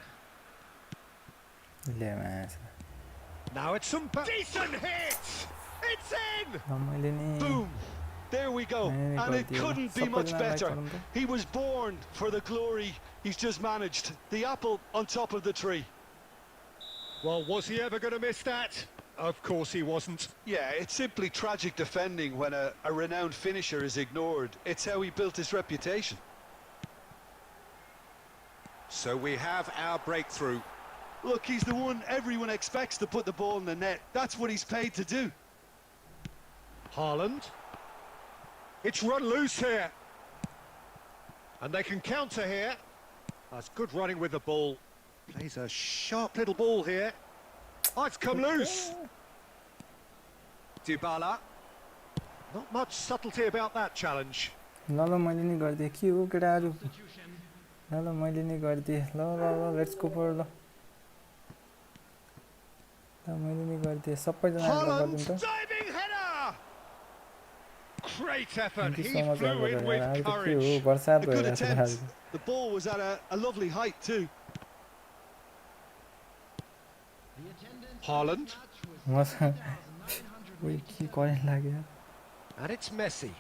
ल्यामा Now it's some decent hit! It's in! मैले नि Boom! There we go. Hey, And it Guardiola. couldn't be much सबैजनालाई better. गरौँ त। He was born for the glory he's just managed. The apple on top of the tree. Well, was he ever going to miss that? Of course he wasn't. Yeah, it's simply tragic defending when a renowned finisher is ignored. It's how he built his reputation. So we have our breakthrough. Look, he's the one everyone expects to put the ball in the net. That's what he's paid to do. Haaland. It's run loose here. And they can counter here. That's good running with the ball. Plays a sharp little ball here. Oh, it's come loose. Dybala. Not much subtlety about that challenge. ल ल मैले नि गरिदिएँ के हो केटाहरू Substitution. ल ल मैले नि गरिदिएँ ल ल ल लेट्स गो फर ल ल मैले नि गरिदिएँ सबैजनाले Haaland, गरिदिउँ त diving header. Great effort. Thank you He so much flew in with आज त के हो courage. बर्सात A good भइरहेको छ attempt. आज The ball was at a lovely height too. The attendance Haaland. match was मसँग 2,900 उयो के करेन्ट लाग्यो And it's Messi.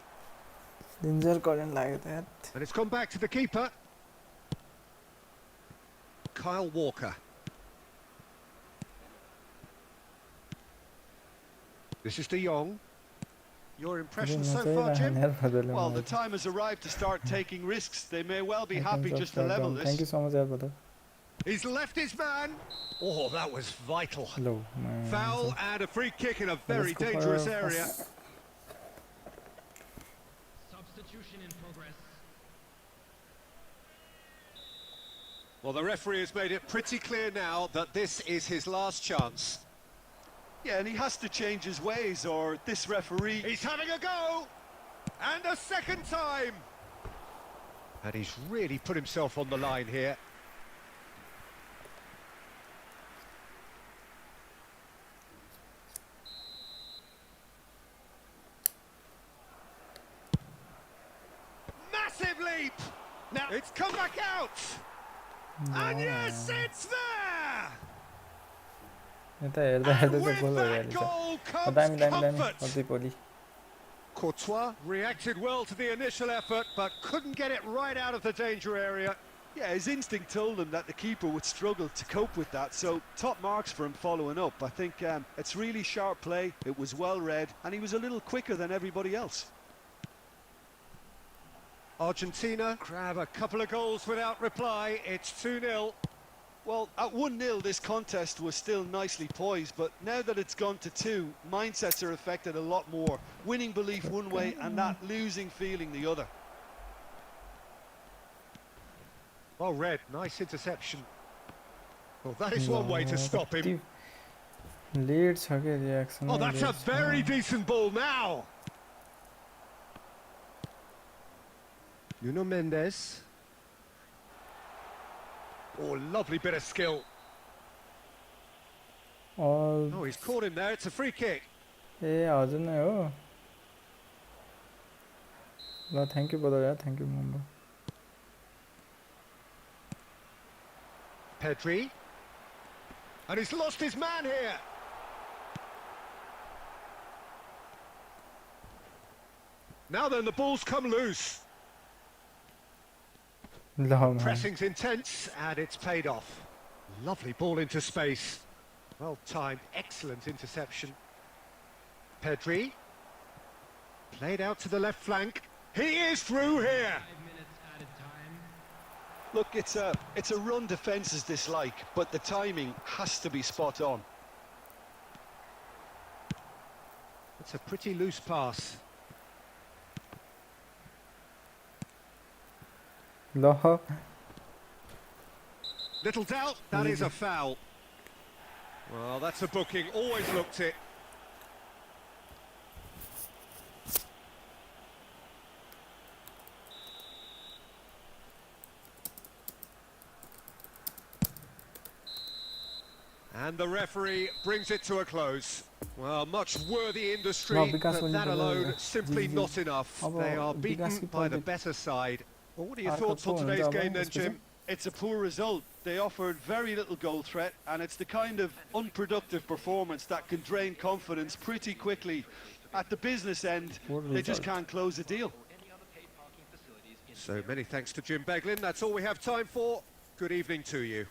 Danger current लाग्यो त यार And it's gone back to the keeper. Kyle Walker. This is De Jong. Your impressions so far, Jim? Well, the time has arrived to start taking risks. They may well be happy just to level thank you this. So much यार बता He's left his man. Oh, that was vital. Hello Foul and a free kick in a very go for dangerous a area. substitution in progress. Well, the referee has made it pretty clear now that this is his last chance. Yeah, and he has to change his ways, or this referee... He's having a go! And a second time! And he's really put himself on the line here. Massive leap! Now it's come back out! And yes, it's there! यता हेर्दा And हेर्दा चाहिँ with goal that भइहाल्छ goal comes दामी दामी दामी comfort. अझै भोलि Courtois reacted well to the initial effort, but couldn't get it right out of the danger area. Yeah, his instinct told him that the keeper would struggle to cope with that, so top marks for him following up. I think it's really sharp play, it was well read, and he was a little quicker than everybody else. Argentina grab a couple of goals without reply. It's 2-0. Well, at 1-0, this contest was still nicely poised, but now that it's gone to 2, mindsets are affected a lot more. Winning belief one way and that losing feeling the other. Well read, nice interception. Well, that is one way to stop him. Lead छ के reaction. Oh, that's a very decent ball now. Nuno Mendes. Oh, lovely bit of skill. Oh, he's caught him there. It's a free kick. ए हजुर नै हो. ल thank you brother यार, thank you Mamba. Pedri. And he's lost his man here. Now then, the ball's come loose. Pressing's intense, and it's paid off. Lovely ball into space. Well timed, excellent interception. Pedri. Played out to the left flank. He is through here. 5 minutes added time. Look, it's a run defence's dislike, but the timing has to be spot on. It's a pretty loose pass. ल Little doubt, that is a foul. Well, that's a booking, always looked it. And the referee brings it to a close. Well, much worthy industry, but that alone simply not enough. They are beaten by the better side. Well, what are your thoughts on today's game then, Jim? It's a poor result. They offered very little goal threat, and it's the kind of unproductive performance that can drain confidence pretty quickly. At the business end, they just can't close a deal. So many thanks to Jim Beglin. That's all we have time for. Good evening to you.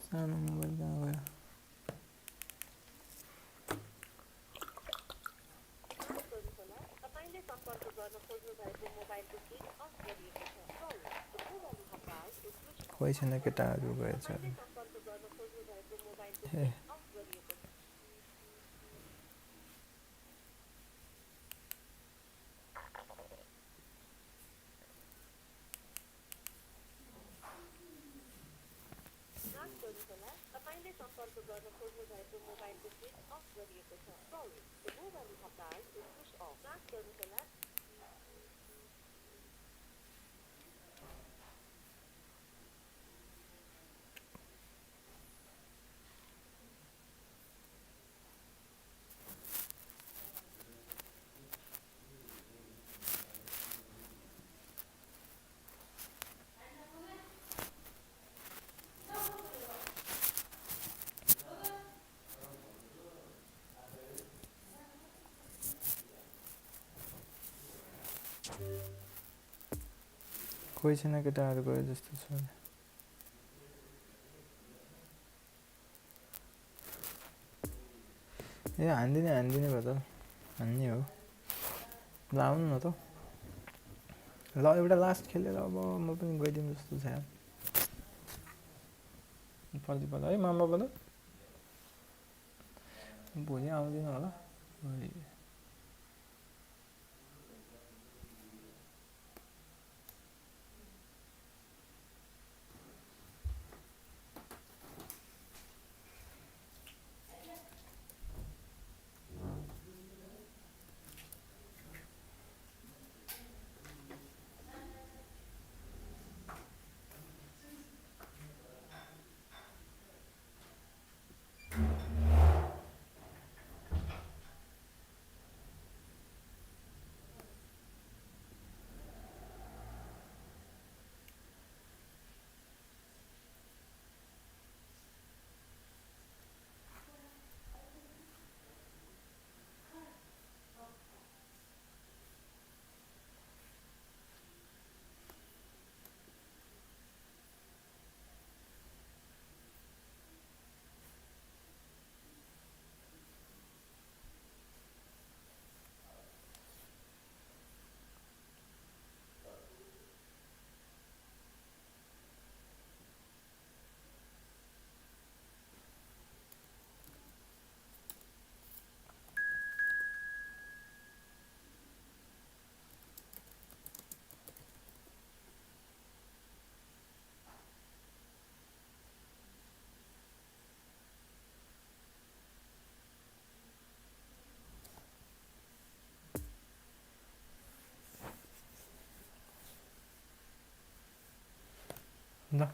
सानो mobile कहाँ गयो? कोही छैन केटाहरू गएछ. कोही छैन केटाहरू गयो जस्तो छ. ए हान्दिने भयो त. हान्ने हो. ल आउनु न त. ल एउटा लास्ट खेलेर अब म पनि गइदिउँ जस्तो छ यार. पर्दिपल्ला है मामा बल. भोलि आउँदिन होला. ल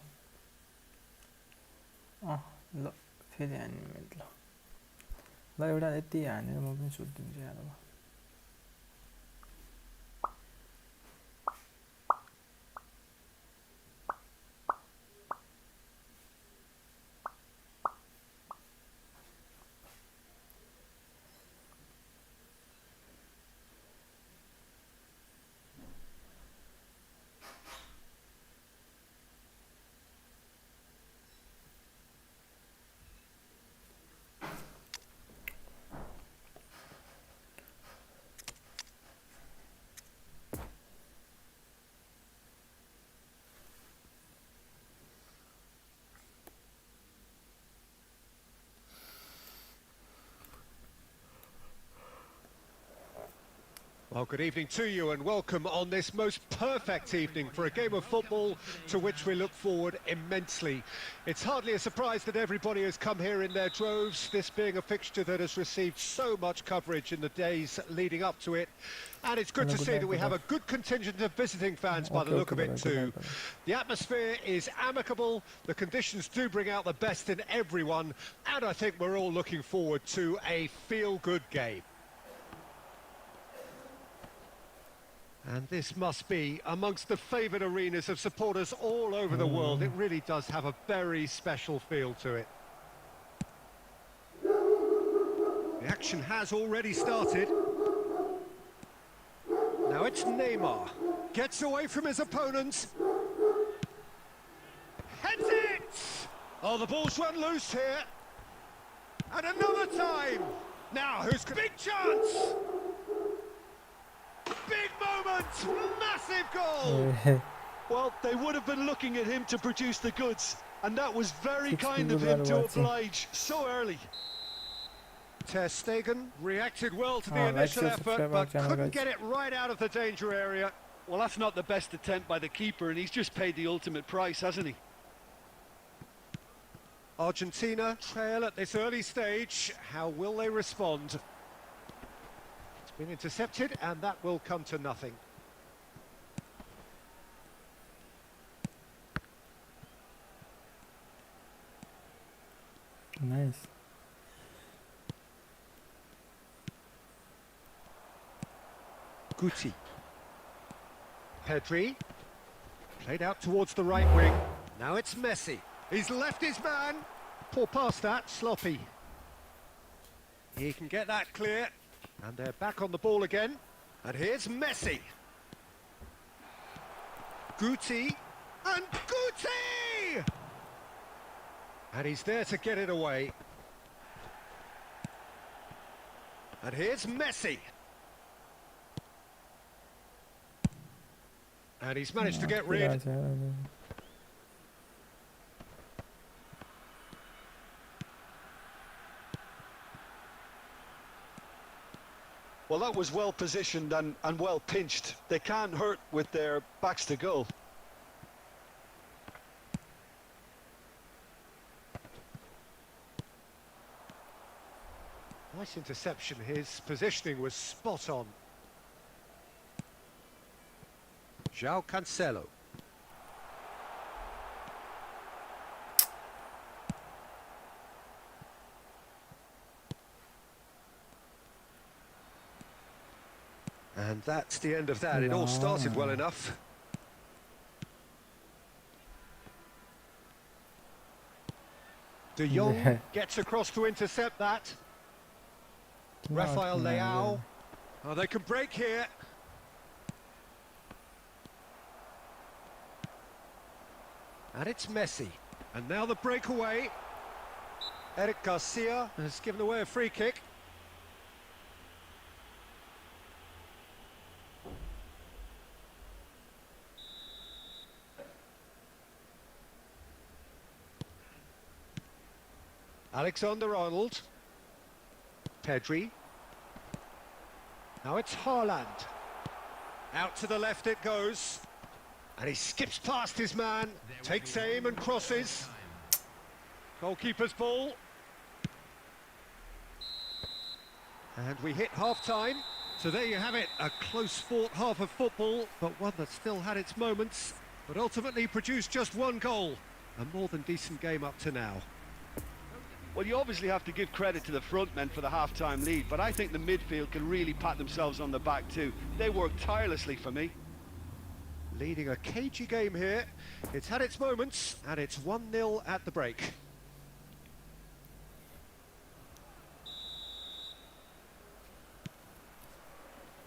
ल फेरि हान्ने मैले ल एउटा यति हानेर म पनि सुत्दिन्छु यार अब Well, good evening to you and welcome on this most perfect evening for a game of football to which we look forward immensely. It's hardly a surprise that everybody has come here in their droves, this being a fixture that has received so much coverage in the days leading up to it. And it's good to see that we have a good contingent of visiting fans by the look of it too. The atmosphere is amicable, the conditions do bring out the best in everyone, and I think we're all looking forward to a feel-good game. And this must be amongst the favoured arenas of supporters all over the world. It really does have a very special feel to it. The action has already started. Now it's Neymar. Gets away from his opponents. Heads it! Oh, the ball's run loose here. And another time. Now, who's... Big chance! Big moment! Massive goal! Well, they would have been looking at him to produce the goods, and that was very kind of him to oblige so early. Ter Stegen reacted well to the initial effort, but couldn't get it right out of the danger area. Well, that's not the best attempt by the keeper, and he's just paid the ultimate price, hasn't he? Argentina trail at this early stage. How will they respond? Been intercepted, and that will come to nothing. Nice. Guti. Pedri. Played out towards the right wing. Now it's Messi. He's left his man. Poor pass that, sloppy. He can get that clear. And they're back on the ball again. And here's Messi. Guti. And Guti! And he's there to get it away. And here's Messi. And he's managed to get rid. Well, that was well positioned and well pinched. They can't hurt with their backs to goal. Nice interception. His positioning was spot on. João Cancelo. And that's the end of that. It all started well enough. De Jong gets across to intercept that. Rafael Leao. Oh, they can break here. And it's Messi. And now the breakaway. Eric Garcia has given away a free kick. Alexander-Arnold. Pedri. Now it's Haaland. Out to the left it goes. And he skips past his man, takes aim and crosses. Goalkeeper's ball. And we hit half-time. So there you have it, a close-fought half of football, but one that still had its moments. but ultimately produced just one goal. A more than decent game up to now. Well, you obviously have to give credit to the front men for the half-time lead, but I think the midfield can really pat themselves on the back too. They worked tirelessly for me. Leading a cagey game here. It's had its moments, and it's 1-0 at the break.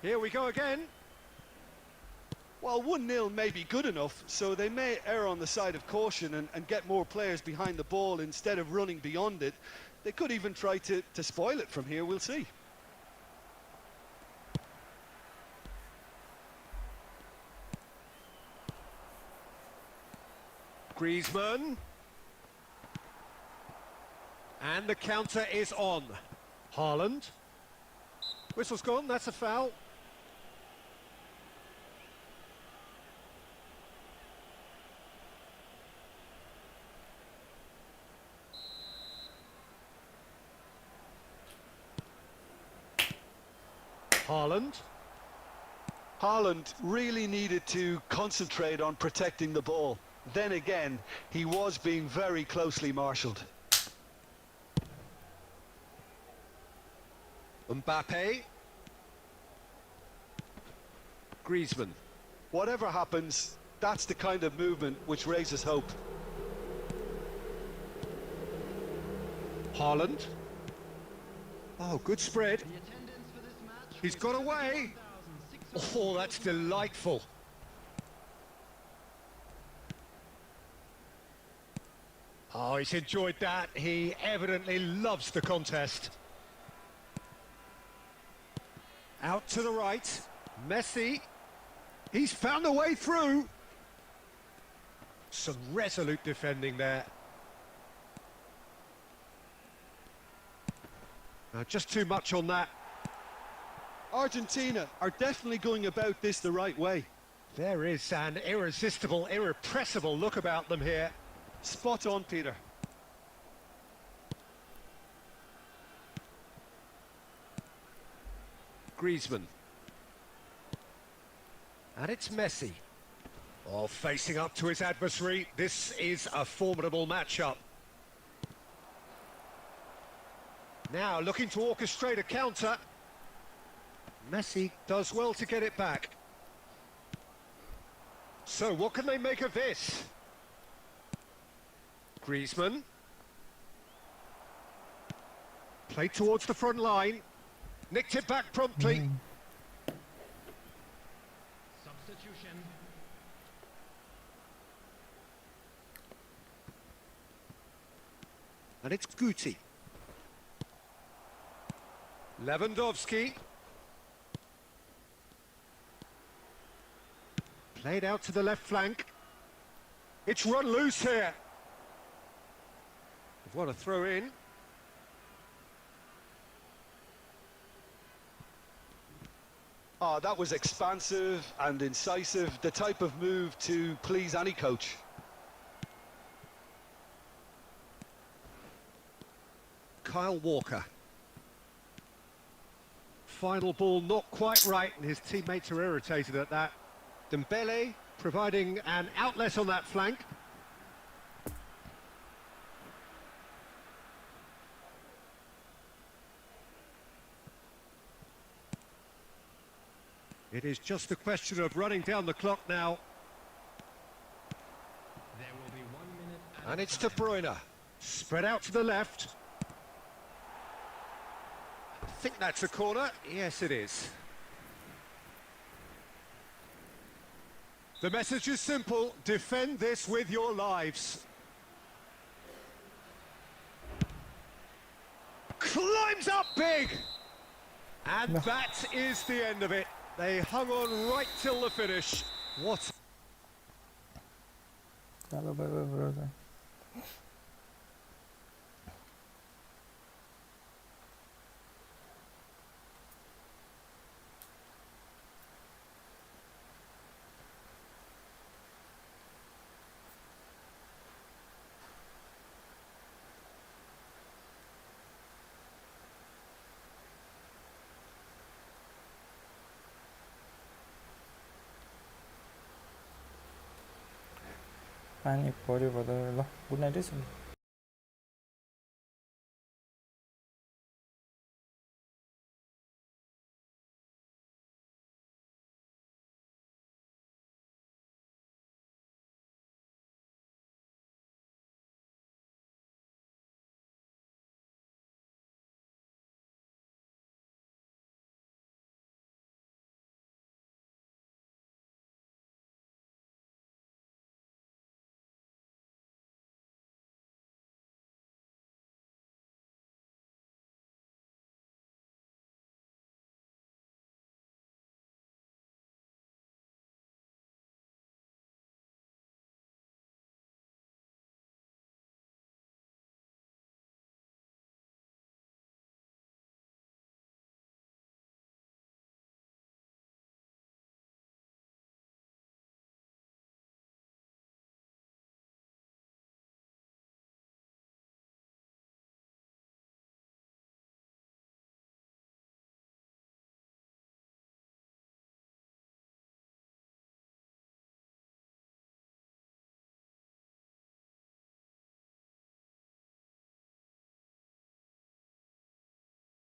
Here we go again. Well, 1-0 may be good enough, so they may err on the side of caution and get more players behind the ball instead of running beyond it. They could even try to spoil it from here, we'll see. Griezmann. And the counter is on. Haaland. Whistle's gone, that's a foul. Haaland really needed to concentrate on protecting the ball. Then again, he was being very closely marshalled. Mbappe. Griezmann. Whatever happens, that's the kind of movement which raises hope. Haaland. Oh, good spread. He's got away. Oh, that's delightful. Oh, he's enjoyed that. He evidently loves the contest. Out to the right. Messi. He's found a way through. Some resolute defending there. Just too much on that. Argentina are definitely going about this the right way. There is an irresistible, irrepressible look about them here. Spot on, Peter. Griezmann. And it's Messi. Oh, facing up to his adversary. This is a formidable matchup. Now looking to orchestrate a counter. Messi does well to get it back. So what can they make of this? Griezmann. Played towards the front line. Nicked it back promptly. Substitution. And it's Guti. Lewandowski. Played out to the left flank. It's run loose here. What a throw in. Oh, that was expansive and incisive, the type of move to please any coach. Kyle Walker. Final ball not quite right, and his teammates are irritated at that. Dembele providing an outlet on that flank. It is just a question of running down the clock now. There will be 1 minute. And it's De Bruyne. Spread out to the left. I think that's a corner. Yes, it is. The message is simple. Defend this with your lives. Climbs up big. And that is the end of it. They hung on right till the finish. What? Hello, bye bye, brother. पानी पऱ्यो भयो ल good night है सुन